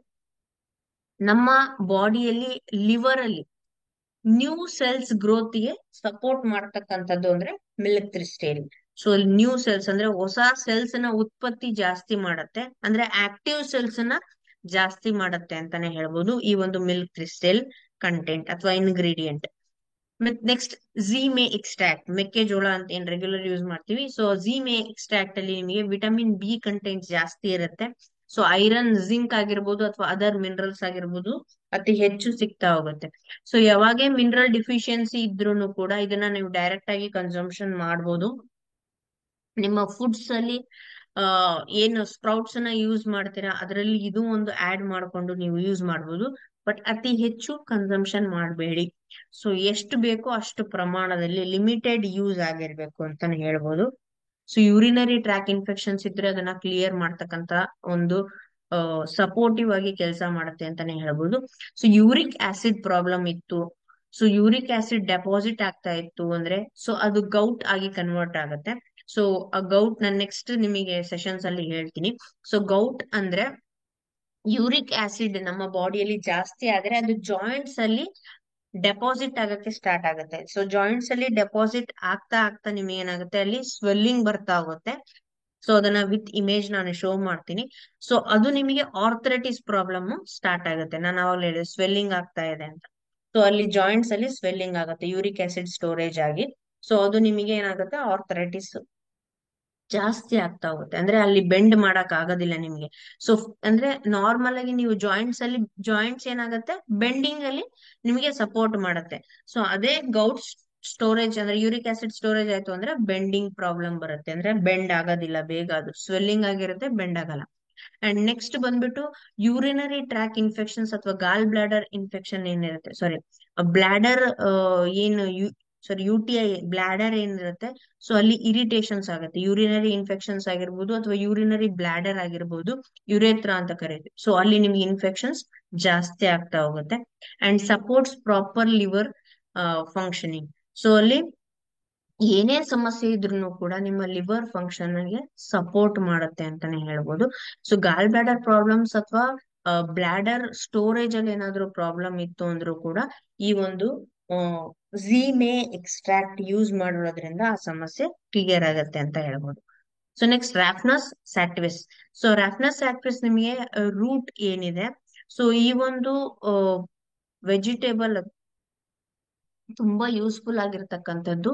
ನಮ್ಮ ಬಾಡಿಯಲ್ಲಿ ಲಿವರ್ ಅಲ್ಲಿ ನ್ಯೂ ಸೆಲ್ಸ್ ಗ್ರೋತ್ ಗೆ ಸಪೋರ್ಟ್ ಮಾಡ್ತಕ್ಕಂಥದ್ದು ಅಂದ್ರೆ milk crystal. So new cells ಅಂದ್ರೆ ಹೊಸ ಸೆಲ್ಸ್ ನ ಉತ್ಪತ್ತಿ ಜಾಸ್ತಿ ಮಾಡತ್ತೆ, ಅಂದ್ರೆ ಆಕ್ಟಿವ್ ಸೆಲ್ಸ್ ನ ಜಾಸ್ತಿ ಮಾಡುತ್ತೆ ಅಂತಾನೆ ಹೇಳ್ಬೋದು ಈ ಒಂದು ಮಿಲ್ಕ್ ಕ್ರಿಸ್ಟಲ್ ಕಂಟೆಂಟ್ ಅಥವಾ ಇಂಗ್ರೀಡಿಯೆಂಟ್. ಮತ್ ನೆಕ್ಸ್ಟ್ ಝೀಮೆ ಎಕ್ಸ್ಟ್ರಾಕ್ಟ್, ಮೆಕ್ಕೆಜೋಳ ಅಂತ ಏನ್ ರೆಗ್ಯುಲರ್ ಯೂಸ್ ಮಾಡ್ತೀವಿ. ಸೊ ಝೀಮೆ ಎಕ್ಸ್ಟ್ರಾಕ್ಟ್ ಅಲ್ಲಿ ನಿಮಗೆ ವಿಟಮಿನ್ ಬಿ ಕಂಟೆಂಟ್ ಜಾಸ್ತಿ ಇರುತ್ತೆ. ಸೊ ಐರನ್, ಜಿಂಕ್ ಆಗಿರ್ಬೋದು ಅಥವಾ ಅದರ್ ಮಿನರಲ್ಸ್ ಆಗಿರ್ಬೋದು ಅತಿ ಹೆಚ್ಚು ಸಿಗ್ತಾ ಹೋಗುತ್ತೆ. ಸೊ ಯಾವಾಗೇ ಮಿನರಲ್ ಡಿಫಿಷಿಯನ್ಸಿ ಇದ್ರೂನು ಕೂಡ ಇದನ್ನ ನೀವು ಡೈರೆಕ್ಟ್ ಆಗಿ ಕನ್ಸಂಪ್ಷನ್ ಮಾಡ್ಬೋದು. ನಿಮ್ಮ ಫುಡ್ಸ್ ಅಲ್ಲಿ ಏನು ಸ್ಪ್ರೌಟ್ಸ್ ಅನ್ನ ಯೂಸ್ ಮಾಡ್ತೀರಾ ಅದರಲ್ಲಿ ಇದು ಒಂದು ಆಡ್ ಮಾಡ್ಕೊಂಡು ನೀವು ಯೂಸ್ ಮಾಡ್ಬೋದು. ಬಟ್ ಅತಿ ಹೆಚ್ಚು ಕನ್ಸಂಪ್ಷನ್ ಮಾಡಬೇಡಿ. ಸೊ ಎಷ್ಟು ಬೇಕೋ ಅಷ್ಟು ಪ್ರಮಾಣದಲ್ಲಿ ಲಿಮಿಟೆಡ್ ಯೂಸ್ ಆಗಿರ್ಬೇಕು ಅಂತಾನೆ ಹೇಳ್ಬೋದು. ಸೊ ಯೂರಿನರಿ ಟ್ರ್ಯಾಕ್ ಇನ್ಫೆಕ್ಷನ್ಸ್ ಇದ್ರೆ ಅದನ್ನ ಕ್ಲಿಯರ್ ಮಾಡ್ತಕ್ಕಂತ ಒಂದು ಸಪೋರ್ಟಿವ್ ಆಗಿ ಕೆಲಸ ಮಾಡುತ್ತೆ ಅಂತಾನೆ ಹೇಳ್ಬೋದು. ಸೊ ಯೂರಿಕ್ ಆಸಿಡ್ ಪ್ರಾಬ್ಲಮ್ ಇತ್ತು, ಸೊ ಯೂರಿಕ್ ಆಸಿಡ್ ಡೆಪಾಸಿಟ್ ಆಗ್ತಾ ಇತ್ತು ಅಂದ್ರೆ ಸೊ ಅದು ಗೌಟ್ ಆಗಿ ಕನ್ವರ್ಟ್ ಆಗುತ್ತೆ. ಸೊ ಆ ಗೌಟ್ ನಾನು ನೆಕ್ಸ್ಟ್ ನಿಮಗೆ ಸೆಷನ್ಸ್ ಅಲ್ಲಿ ಹೇಳ್ತೀನಿ. ಸೊ ಗೌಟ್ ಅಂದ್ರೆ ಯೂರಿಕ್ ಆಸಿಡ್ ನಮ್ಮ ಬಾಡಿಯಲ್ಲಿ ಜಾಸ್ತಿ ಆದ್ರೆ ಅದು ಜಾಯಿಂಟ್ಸ್ ಅಲ್ಲಿ ಡೆಪಾಸಿಟ್ ಆಗಕ್ಕೆ ಸ್ಟಾರ್ಟ್ ಆಗುತ್ತೆ. ಸೊ ಜಾಯಿಂಟ್ಸ್ ಅಲ್ಲಿ ಡೆಪಾಸಿಟ್ ಆಗ್ತಾ ಆಗ್ತಾ ನಿಮ್ಗೆ ಏನಾಗುತ್ತೆ ಅಲ್ಲಿ ಸ್ವೆಲ್ಲಿಂಗ್ ಬರ್ತಾ ಹೋಗುತ್ತೆ. ಸೊ ಅದನ್ನ ವಿತ್ ಇಮೇಜ್ ನಾನು ಶೋ ಮಾಡ್ತೀನಿ. ಸೊ ಅದು ನಿಮಗೆ ಆರ್ಥರೈಟಿಸ್ ಪ್ರಾಬ್ಲಮ್ ಸ್ಟಾರ್ಟ್ ಆಗುತ್ತೆ. ನಾನು ಅವಾಗ ಹೇಳಿದೆ ಸ್ವೆಲ್ಲಿಂಗ್ ಆಗ್ತಾ ಇದೆ ಅಂತ. ಸೊ ಅಲ್ಲಿ ಜಾಯಿಂಟ್ಸ್ ಅಲ್ಲಿ ಸ್ವೆಲ್ಲಿಂಗ್ ಆಗುತ್ತೆ ಯೂರಿಕ್ ಆಸಿಡ್ ಸ್ಟೋರೇಜ್ ಆಗಿ. ಸೊ ಅದು ನಿಮಗೆ ಏನಾಗುತ್ತೆ ಆರ್ಥರೈಟಿಸ್ ಜಾಸ್ತಿ ಆಗ್ತಾ ಹೋಗುತ್ತೆ. ಅಂದ್ರೆ ಅಲ್ಲಿ ಬೆಂಡ್ ಮಾಡಕ್ ಆಗೋದಿಲ್ಲ ನಿಮ್ಗೆ. ಸೊ ಅಂದ್ರೆ ನಾರ್ಮಲ್ ಆಗಿ ನೀವು ಜಾಯಿಂಟ್ಸ್ ಏನಾಗುತ್ತೆ ಬೆಂಡಿಂಗ್ ಅಲ್ಲಿ ನಿಮಗೆ ಸಪೋರ್ಟ್ ಮಾಡುತ್ತೆ. ಸೊ ಅದೇ ಗೌಟ್ ಸ್ಟೋರೇಜ್ ಅಂದ್ರೆ ಯೂರಿಕ್ ಆಸಿಡ್ ಸ್ಟೋರೇಜ್ ಆಯ್ತು ಅಂದ್ರೆ ಬೆಂಡಿಂಗ್ ಪ್ರಾಬ್ಲಮ್ ಬರುತ್ತೆ. ಅಂದ್ರೆ ಬೆಂಡ್ ಆಗೋದಿಲ್ಲ ಬೇಗ, ಅದು ಸ್ವೆಲ್ಲಿಂಗ್ ಆಗಿರುತ್ತೆ, ಬೆಂಡ್ ಆಗಲ್ಲ. ಅಂಡ್ ನೆಕ್ಸ್ಟ್ ಬಂದ್ಬಿಟ್ಟು ಯೂರಿನರಿ ಟ್ರ್ಯಾಕ್ ಇನ್ಫೆಕ್ಷನ್ಸ್ ಅಥವಾ ಗಾಲ್ ಬ್ಲಾಡರ್ ಇನ್ಫೆಕ್ಷನ್ ಏನಿರುತ್ತೆ, ಸಾರಿ ಬ್ಲಾಡರ್ ಏನು sorry U T I bladder ಏನಿರುತ್ತೆ ಸೊ ಅಲ್ಲಿ ಇರಿಟೇಷನ್ಸ್ ಆಗುತ್ತೆ. ಯೂರಿನರಿ ಇನ್ಫೆಕ್ಷನ್ಸ್ ಆಗಿರ್ಬೋದು ಅಥವಾ ಯೂರಿನರಿ ಬ್ಲಾಡರ್ ಆಗಿರ್ಬೋದು, ಯುರೇತ್ರಾ ಅಂತ ಕರೀತೀವಿ. ಸೊ ಅಲ್ಲಿ ನಿಮ್ಗೆ ಇನ್ಫೆಕ್ಷನ್ಸ್ ಜಾಸ್ತಿ ಆಗ್ತಾ ಹೋಗುತ್ತೆ. And supports proper liver functioning. So ಅಲ್ಲಿ ಏನೇ ಸಮಸ್ಯೆ ಇದ್ರೂ ಕೂಡ ನಿಮ್ಮ ಲಿವರ್ ಫಂಕ್ಷನ್ ಗೆ ಸಪೋರ್ಟ್ ಮಾಡುತ್ತೆ ಅಂತಾನೆ ಹೇಳ್ಬೋದು. ಸೊ ಗಾಲ್ ಬ್ಲಾಡರ್ ಪ್ರಾಬ್ಲಮ್ಸ್ ಅಥವಾ ಬ್ಲಾಡರ್ ಸ್ಟೋರೇಜ್ ಅಲ್ಲಿ ಏನಾದ್ರು ಪ್ರಾಬ್ಲಮ್ ಇತ್ತು ಅಂದ್ರೂ ಕೂಡ ಈ ಒಂದು ಝೀಮೆ ಎಕ್ಸ್ಟ್ರಾಕ್ಟ್ ಯೂಸ್ ಮಾಡಿರೋದ್ರಿಂದ ಆ ಸಮಸ್ಯೆ ಕ್ಲಿಯರ್ ಆಗತ್ತೆ ಅಂತ ಹೇಳ್ಬೋದು. So next raphanus sativus. So raphanus sativus ನಿಮಗೆ ರೂಟ್ ಏನಿದೆ, ಸೊ ಈ ಒಂದು ವೆಜಿಟೇಬಲ್ ತುಂಬಾ ಯೂಸ್ಫುಲ್ ಆಗಿರ್ತಕ್ಕಂಥದ್ದು.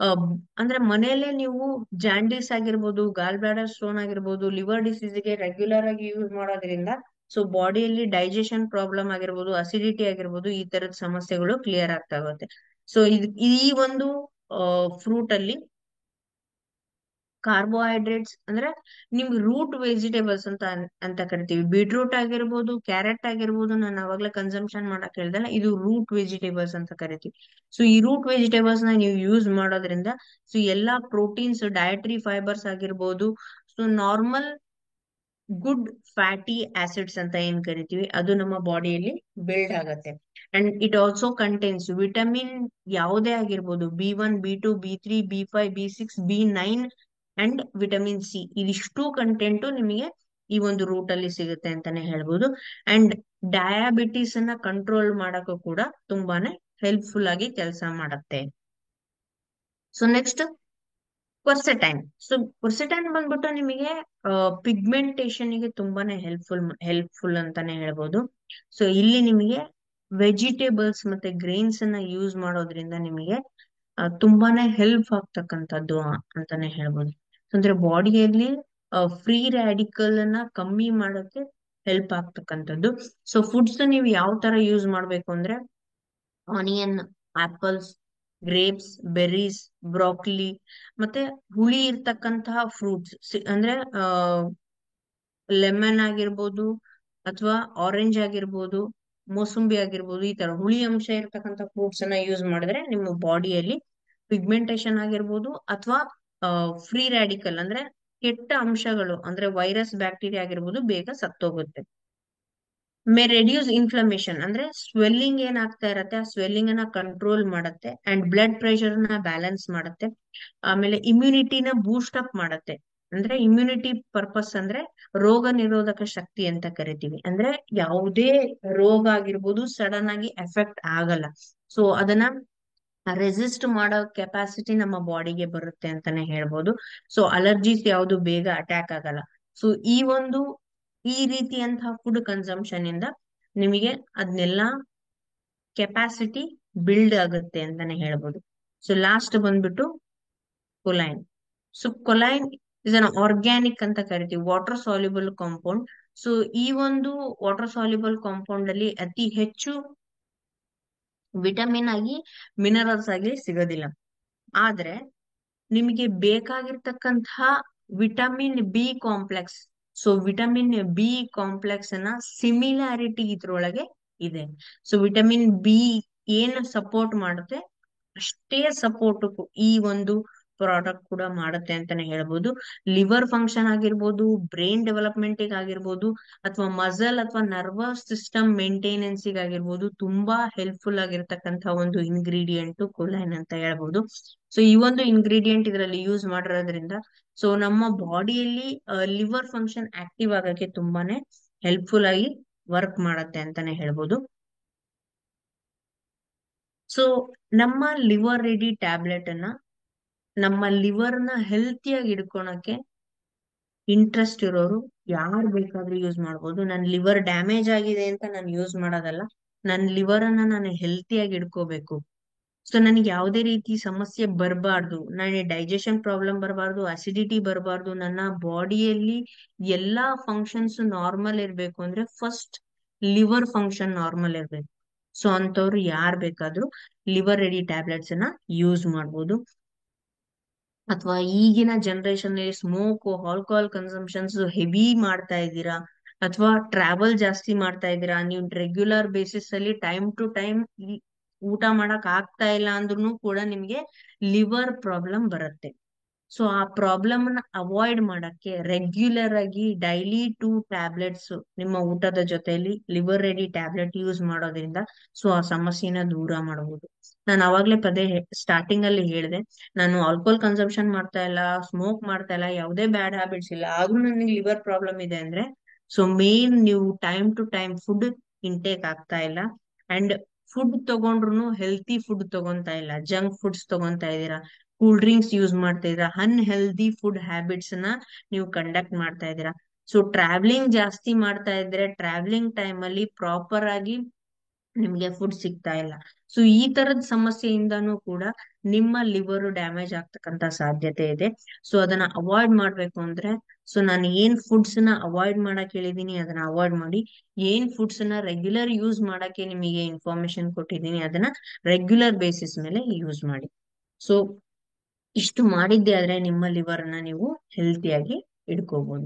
ಅಹ್ ಅಂದ್ರೆ ಮನೆಯಲ್ಲೇ ನೀವು ಜಾಂಡೀಸ್ ಆಗಿರ್ಬೋದು, ಗಾಲ್ ಬ್ಲಾಡರ್ ಸ್ಟೋನ್ ಆಗಿರ್ಬೋದು, ಲಿವರ್ ಡಿಸೀಸ್ ಗೆ ರೆಗ್ಯುಲರ್ ಆಗಿ ಯೂಸ್ ಮಾಡೋದ್ರಿಂದ ಸೊ ಬಾಡಿಯಲ್ಲಿ ಡೈಜೆಷನ್ ಪ್ರಾಬ್ಲಮ್ ಆಗಿರ್ಬೋದು, ಅಸಿಡಿಟಿ ಆಗಿರ್ಬೋದು, ಈ ತರದ ಸಮಸ್ಯೆಗಳು ಕ್ಲಿಯರ್ ಆಗ್ತಾ ಹೋಗುತ್ತೆ. ಸೊ ಈ ಒಂದು ಫ್ರೂಟ್ ಅಲ್ಲಿ ಕಾರ್ಬೋಹೈಡ್ರೇಟ್ಸ್ ಅಂದ್ರೆ ನಿಮ್ ರೂಟ್ ವೆಜಿಟೇಬಲ್ಸ್ ಅಂತ ಕರಿತೀವಿ. ಬೀಟ್ರೂಟ್ ಆಗಿರ್ಬೋದು, ಕ್ಯಾರೆಟ್ ಆಗಿರ್ಬೋದು, ನಾನು ಅವಾಗ್ಲೇ ಕನ್ಸಂಪ್ಷನ್ ಮಾಡಕ್ ಹೇಳ್ದಲ್ಲ, ಇದು ರೂಟ್ ವೆಜಿಟೇಬಲ್ಸ್ ಅಂತ ಕರಿತೀವಿ. ಸೊ ಈ ರೂಟ್ ವೆಜಿಟೇಬಲ್ಸ್ ನ ನೀವು ಯೂಸ್ ಮಾಡೋದ್ರಿಂದ ಸೊ ಎಲ್ಲಾ ಪ್ರೋಟೀನ್ಸ್, ಡಯಟ್ರಿ ಫೈಬರ್ಸ್ ಆಗಿರ್ಬೋದು, so normal good fatty acids ಅಂತ ಏನ್ ಕರಿತೀವಿ ಅದು ನಮ್ಮ ಬಾಡಿಯಲ್ಲಿ ಬಿಲ್ಡ್ ಆಗತ್ತೆ. And it also contains vitamin ಯಾವುದೇ ಆಗಿರ್ಬೋದು, B1, B2, B3, B5, B6, B9 and vitamin C. ಇದಿಷ್ಟು ಕಂಟೆಂಟ್ ನಿಮಗೆ ಈ ಒಂದು ರೂಟ್ ಅಲ್ಲಿ ಸಿಗುತ್ತೆ ಅಂತಾನೆ ಹೇಳ್ಬೋದು. ಅಂಡ್ ಡಯಾಬಿಟಿಸ್ ಅನ್ನ ಕಂಟ್ರೋಲ್ ಮಾಡಕ್ಕೂ ಕೂಡ ತುಂಬಾನೇ ಹೆಲ್ಪ್ಫುಲ್ ಆಗಿ ಕೆಲಸ ಮಾಡತ್ತೆ. So next quercetin. So quercetin ಬಂದ್ಬಿಟ್ಟು ನಿಮಗೆ ಪಿಗ್ಮೆಂಟೇಶನ್ ಗೆ ತುಂಬಾನೇ ಹೆಲ್ಪ್ಫುಲ್ ಅಂತಾನೆ ಹೇಳ್ಬೋದು. ಸೊ ಇಲ್ಲಿ ನಿಮಗೆ ವೆಜಿಟೇಬಲ್ಸ್ ಮತ್ತೆ ಗ್ರೈನ್ಸ್ ಅನ್ನ ಯೂಸ್ ಮಾಡೋದ್ರಿಂದ ನಿಮಗೆ ತುಂಬಾನೇ ಹೆಲ್ಪ್ ಆಗ್ತಕ್ಕಂಥದ್ದು ಅಂತಾನೆ ಹೇಳ್ಬೋದು. ಅಂದ್ರೆ ಬಾಡಿಯಲ್ಲಿ ಫ್ರೀ ರ್ಯಾಡಿಕಲ್ ಅನ್ನ ಕಮ್ಮಿ ಮಾಡೋಕೆ ಹೆಲ್ಪ್ ಆಗ್ತಕ್ಕಂಥದ್ದು. ಸೊ ಫುಡ್ಸ್ ನೀವು ಯಾವ ತರ ಯೂಸ್ ಮಾಡ್ಬೇಕು ಅಂದ್ರೆ onion, apples, grapes, berries, broccoli ಮತ್ತೆ ಹುಳಿ ಇರ್ತಕ್ಕಂತಹ ಫ್ರೂಟ್ಸ್ ಅಂದ್ರೆ ಲೆಮನ್ ಆಗಿರ್ಬೋದು ಅಥವಾ ಆರೆಂಜ್ ಆಗಿರ್ಬೋದು, ಮೋಸಂಬಿ ಆಗಿರ್ಬೋದು, ಈ ತರ ಹುಳಿ ಅಂಶ ಇರ್ತಕ್ಕಂಥ ಫ್ರೂಟ್ಸ್ ಅನ್ನ ಯೂಸ್ ಮಾಡಿದ್ರೆ ನಿಮ್ಮ ಬಾಡಿಯಲ್ಲಿ ಪಿಗ್ಮೆಂಟೇಶನ್ ಆಗಿರ್ಬೋದು ಅಥವಾ ಫ್ರೀ ರ್ಯಾಡಿಕಲ್ ಅಂದ್ರೆ ಕೆಟ್ಟ ಅಂಶಗಳು ಅಂದ್ರೆ ವೈರಸ್, ಬ್ಯಾಕ್ಟೀರಿಯಾ ಆಗಿರ್ಬೋದು ಬೇಗ ಸತ್ತೋಗುತ್ತೆ. ಮೇ ರೆಡ್ಯೂಸ್ ಇನ್ಫ್ಲಮೇಶನ್ ಅಂದ್ರೆ ಸ್ವೆಲ್ಲಿಂಗ್ ಏನಾಗ್ತಾ ಇರತ್ತೆ ಆ ಸ್ವೆಲ್ಲಿಂಗ್ ಅನ್ನ ಕಂಟ್ರೋಲ್ ಮಾಡುತ್ತೆ. ಅಂಡ್ ಬ್ಲಡ್ ಪ್ರೆಷರ್ ನ ಬ್ಯಾಲೆನ್ಸ್ ಮಾಡುತ್ತೆ. ಆಮೇಲೆ ಇಮ್ಯುನಿಟಿನ ಬೂಸ್ಟ್ ಅಪ್ ಮಾಡುತ್ತೆ. ಅಂದ್ರೆ ಇಮ್ಯುನಿಟಿ ಪರ್ಪಸ್ ಅಂದ್ರೆ ರೋಗ ನಿರೋಧಕ ಶಕ್ತಿ ಅಂತ ಕರಿತೀವಿ. ಅಂದ್ರೆ ಯಾವುದೇ ರೋಗ ಆಗಿರ್ಬೋದು ಸಡನ್ ಆಗಿ ಎಫೆಕ್ಟ್ ಆಗಲ್ಲ. ಸೊ ಅದನ್ನ ರೆಸಿಸ್ಟ್ ಮಾಡೋ ಕೆಪಾಸಿಟಿ ನಮ್ಮ ಬಾಡಿಗೆ ಬರುತ್ತೆ ಅಂತಾನೆ ಹೇಳ್ಬೋದು. ಸೊ ಅಲರ್ಜೀಸ್ ಯಾವುದು ಬೇಗ ಅಟ್ಯಾಕ್ ಆಗಲ್ಲ. ಸೊ ಈ ಒಂದು ಈ ರೀತಿಯಂತಹ ಫುಡ್ ಕನ್ಸಂಪ್ಷನ್ ಇಂದ ನಿಮಗೆ ಅದನ್ನೆಲ್ಲ ಕೆಪಾಸಿಟಿ ಬಿಲ್ಡ್ ಆಗುತ್ತೆ ಅಂತಾನೆ ಹೇಳ್ಬೋದು. ಸೊ ಲಾಸ್ಟ್ ಬಂದ್ಬಿಟ್ಟು ಕೊಲೈನ್. ಸೊ ಕೊಲೈನ್ ಇಸ್ ಅನ್ ಆರ್ಗ್ಯಾನಿಕ್ ಅಂತ ಕರಿತೀವಿ, ವಾಟರ್ ಸಾಲ್ಯುಬಲ್ ಕಾಂಪೌಂಡ್. ಸೊ ಈ ಒಂದು ವಾಟರ್ ಸಾಲ್ಯುಬಲ್ ಕಾಂಪೌಂಡ್ ಅಲ್ಲಿ ಅತಿ ಹೆಚ್ಚು ವಿಟಮಿನ್ ಆಗಿ ಮಿನರಲ್ಸ್ ಆಗಿ ಸಿಗೋದಿಲ್ಲ. ಆದ್ರೆ ನಿಮಗೆ ಬೇಕಾಗಿರ್ತಕ್ಕಂತಹ vitamin B complex, so vitamin B complex ಅನ್ನ ಸಿಮಿಲಾರಿಟಿ ಇದ್ರೊಳಗೆ ಇದೆ. ಸೊ ವಿಟಮಿನ್ ಬಿ ಏನ್ ಸಪೋರ್ಟ್ ಮಾಡುತ್ತೆ ಅಷ್ಟೇ ಸಪೋರ್ಟ್ ಈ ಒಂದು ಪ್ರಾಡಕ್ಟ್ ಕೂಡ ಮಾಡುತ್ತೆ ಅಂತಾನೆ ಹೇಳ್ಬೋದು. ಲಿವರ್ ಫಂಕ್ಷನ್ ಆಗಿರ್ಬೋದು, ಬ್ರೈನ್ ಡೆವಲಪ್ಮೆಂಟ್ ಆಗಿರ್ಬೋದು, ಅಥವಾ ಮಸಲ್ ಅಥವಾ ನರ್ವಸ್ ಸಿಸ್ಟಮ್ ಮೇಂಟೆನೆನ್ಸ್ ಆಗಿರ್ಬೋದು, ತುಂಬಾ ಹೆಲ್ಪ್ಫುಲ್ ಆಗಿರ್ತಕ್ಕಂಥ ಒಂದು ಇಂಗ್ರೀಡಿಯೆಂಟ್ ಕೊಲೈನ್ ಅಂತ ಹೇಳ್ಬೋದು. ಸೊ ಈ ಒಂದು ಇಂಗ್ರೀಡಿಯೆಂಟ್ ಇದರಲ್ಲಿ ಯೂಸ್ ಮಾಡಿರೋದ್ರಿಂದ ಸೊ ನಮ್ಮ ಬಾಡಿಯಲ್ಲಿ ಲಿವರ್ ಫಂಕ್ಷನ್ ಆಕ್ಟಿವ್ ಆಗಕ್ಕೆ ತುಂಬಾನೇ ಹೆಲ್ಪ್ಫುಲ್ ಆಗಿ ವರ್ಕ್ ಮಾಡತ್ತೆ ಅಂತಾನೆ ಹೇಳ್ಬೋದು. ಸೊ ನಮ್ಮ ಲಿವರ್ ರೆಡಿ ಟ್ಯಾಬ್ಲೆಟ್ ಅನ್ನ ನಮ್ಮ ಲಿವರ್ ನ ಹೆಲ್ತಿಯಾಗಿ ಇಡ್ಕೊಳಕ್ಕೆ ಇಂಟ್ರೆಸ್ಟ್ ಇರೋರು ಯಾರು ಬೇಕಾದ್ರೂ ಯೂಸ್ ಮಾಡ್ಬೋದು. ನನ್ ಲಿವರ್ ಡ್ಯಾಮೇಜ್ ಆಗಿದೆ ಅಂತ ನಾನು ಯೂಸ್ ಮಾಡೋದಲ್ಲ, ನನ್ ಲಿವರ್ ಅನ್ನ ನಾನು ಹೆಲ್ತಿಯಾಗಿ ಇಡ್ಕೋಬೇಕು. ಸೊ ನನಗೆ ಯಾವುದೇ ರೀತಿ ಸಮಸ್ಯೆ ಬರಬಾರ್ದು, ನನಗೆ ಡೈಜೆಷನ್ ಪ್ರಾಬ್ಲಮ್ ಬರಬಾರ್ದು, ಅಸಿಡಿಟಿ ಬರಬಾರ್ದು, ನನ್ನ ಬಾಡಿಯಲ್ಲಿ ಎಲ್ಲಾ ಫಂಕ್ಷನ್ಸ್ ನಾರ್ಮಲ್ ಇರ್ಬೇಕು ಅಂದ್ರೆ ಫಸ್ಟ್ ಲಿವರ್ ಫಂಕ್ಷನ್ ನಾರ್ಮಲ್ ಇರ್ಬೇಕು. ಸೊ ಅಂತವ್ರು ಯಾರ್ ಬೇಕಾದ್ರೂ ಲಿವರ್ ರೆಡಿ ಟ್ಯಾಬ್ಲೆಟ್ಸ್ ಅನ್ನ ಯೂಸ್ ಮಾಡ್ಬೋದು. ಅಥವಾ ಈಗಿನ generation smoke alcohol consumptions heavy ಮಾಡ್ತಾ ಇದ್ದೀರಾ, ಅಥವಾ ಟ್ರಾವೆಲ್ ಜಾಸ್ತಿ ಮಾಡ್ತಾ ಇದ್ದೀರಾ, ನೀವು ರೆಗ್ಯುಲರ್ ಬೇಸಿಸ್ ಅಲ್ಲಿ ಟೈಮ್ ಟು ಟೈಮ್ ಊಟ ಮಾಡಕ್ ಆಗ್ತಾ ಇಲ್ಲ ಅಂದ್ರೂ ಕೂಡ ನಿಮ್ಗೆ ಲಿವರ್ ಪ್ರಾಬ್ಲಮ್ ಬರುತ್ತೆ. ಸೊ ಆ ಪ್ರಾಬ್ಲಮ್ ನ ಅವಾಯ್ಡ್ ಮಾಡಕ್ಕೆ ರೆಗ್ಯುಲರ್ ಆಗಿ ಡೈಲಿ 2 ಟ್ಯಾಬ್ಲೆಟ್ಸ್ ನಿಮ್ಮ ಊಟದ ಜೊತೆಯಲ್ಲಿ ಲಿವರ್ ರೆಡಿ ಟ್ಯಾಬ್ಲೆಟ್ ಯೂಸ್ ಮಾಡೋದ್ರಿಂದ ಸೊ ಆ ಸಮಸ್ಯೆನ ದೂರ ಮಾಡಬಹುದು. ನಾನು ಅವಾಗ್ಲೇ ಸ್ಟಾರ್ಟಿಂಗ್ ಅಲ್ಲಿ ಹೇಳಿದೆ, ನಾನು ಆಲ್ಕೋಹಾಲ್ ಕನ್ಸಂಪ್ಷನ್ ಮಾಡ್ತಾ ಇಲ್ಲ, ಸ್ಮೋಕ್ ಮಾಡ್ತಾ ಇಲ್ಲ, ಯಾವುದೇ ಬ್ಯಾಡ್ ಹ್ಯಾಬಿಟ್ಸ್ ಇಲ್ಲ, ಆದ್ರೂ ನನಗೆ ಲಿವರ್ ಪ್ರಾಬ್ಲಮ್ ಇದೆ ಅಂದ್ರೆ ಸೊ ಮೇನ್ ನೀವು time to time food intake ಆಗ್ತಾ ಇಲ್ಲ, ಅಂಡ್ ಫುಡ್ ತಗೊಂಡ್ರು ಹೆಲ್ತಿ ಫುಡ್ ತಗೊಂತಾ ಇಲ್ಲ, ಜಂಕ್ ಫುಡ್ಸ್ ತಗೊಂತಾ ಇದ್ದೀರಾ, ಕೂಲ್ ಡ್ರಿಂಕ್ಸ್ ಯೂಸ್ ಮಾಡ್ತಾ ಇದ್ದೀರಾ, ಅನ್ಹೆಲ್ದಿ ಫುಡ್ ಹ್ಯಾಬಿಟ್ಸ್ ನ ನೀವು ಕಂಡಕ್ಟ್ ಮಾಡ್ತಾ ಇದ್ದೀರಾ. ಸೊ ಟ್ರಾವೆಲಿಂಗ್ ಜಾಸ್ತಿ ಮಾಡ್ತಾ ಇದ್ರೆ ಟ್ರಾವೆಲಿಂಗ್ ಟೈಮ್ ಅಲ್ಲಿ ಪ್ರಾಪರ್ ಆಗಿ ನಿಮ್ಗೆ ಫುಡ್ ಸಿಗ್ತಾ ಇಲ್ಲ. ಸೊ ಈ ತರದ ಸಮಸ್ಯೆಯಿಂದನೂ ಕೂಡ ನಿಮ್ಮ ಲಿವರ್ ಡ್ಯಾಮೇಜ್ ಆಗ್ತಕ್ಕಂತ ಸಾಧ್ಯತೆ ಇದೆ. ಸೊ ಅದನ್ನ ಅವಾಯ್ಡ್ ಮಾಡ್ಬೇಕು ಅಂದ್ರೆ ಸೊ ನಾನು ಏನ್ ಫುಡ್ಸ್ ನ ಅವಾಯ್ಡ್ ಮಾಡಕ್ ಹೇಳಿದೀನಿ ಅದನ್ನ ಅವಾಯ್ಡ್ ಮಾಡಿ, ಏನ್ ಫುಡ್ಸ್ ನ ರೆಗ್ಯುಲರ್ ಯೂಸ್ ಮಾಡಕ್ಕೆ ನಿಮಗೆ ಇನ್ಫಾರ್ಮೇಶನ್ ಕೊಟ್ಟಿದ್ದೀನಿ ಅದನ್ನ ರೆಗ್ಯುಲರ್ ಬೇಸಿಸ್ ಮೇಲೆ ಯೂಸ್ ಮಾಡಿ. ಸೊ ಇಷ್ಟು ಮಾಡಿದ್ದೆ ಆದ್ರೆ ನಿಮ್ಮ ಲಿವರ್ ನ ನೀವು ಹೆಲ್ತಿಯಾಗಿ ಇಟ್ಕೋಬಹುದು.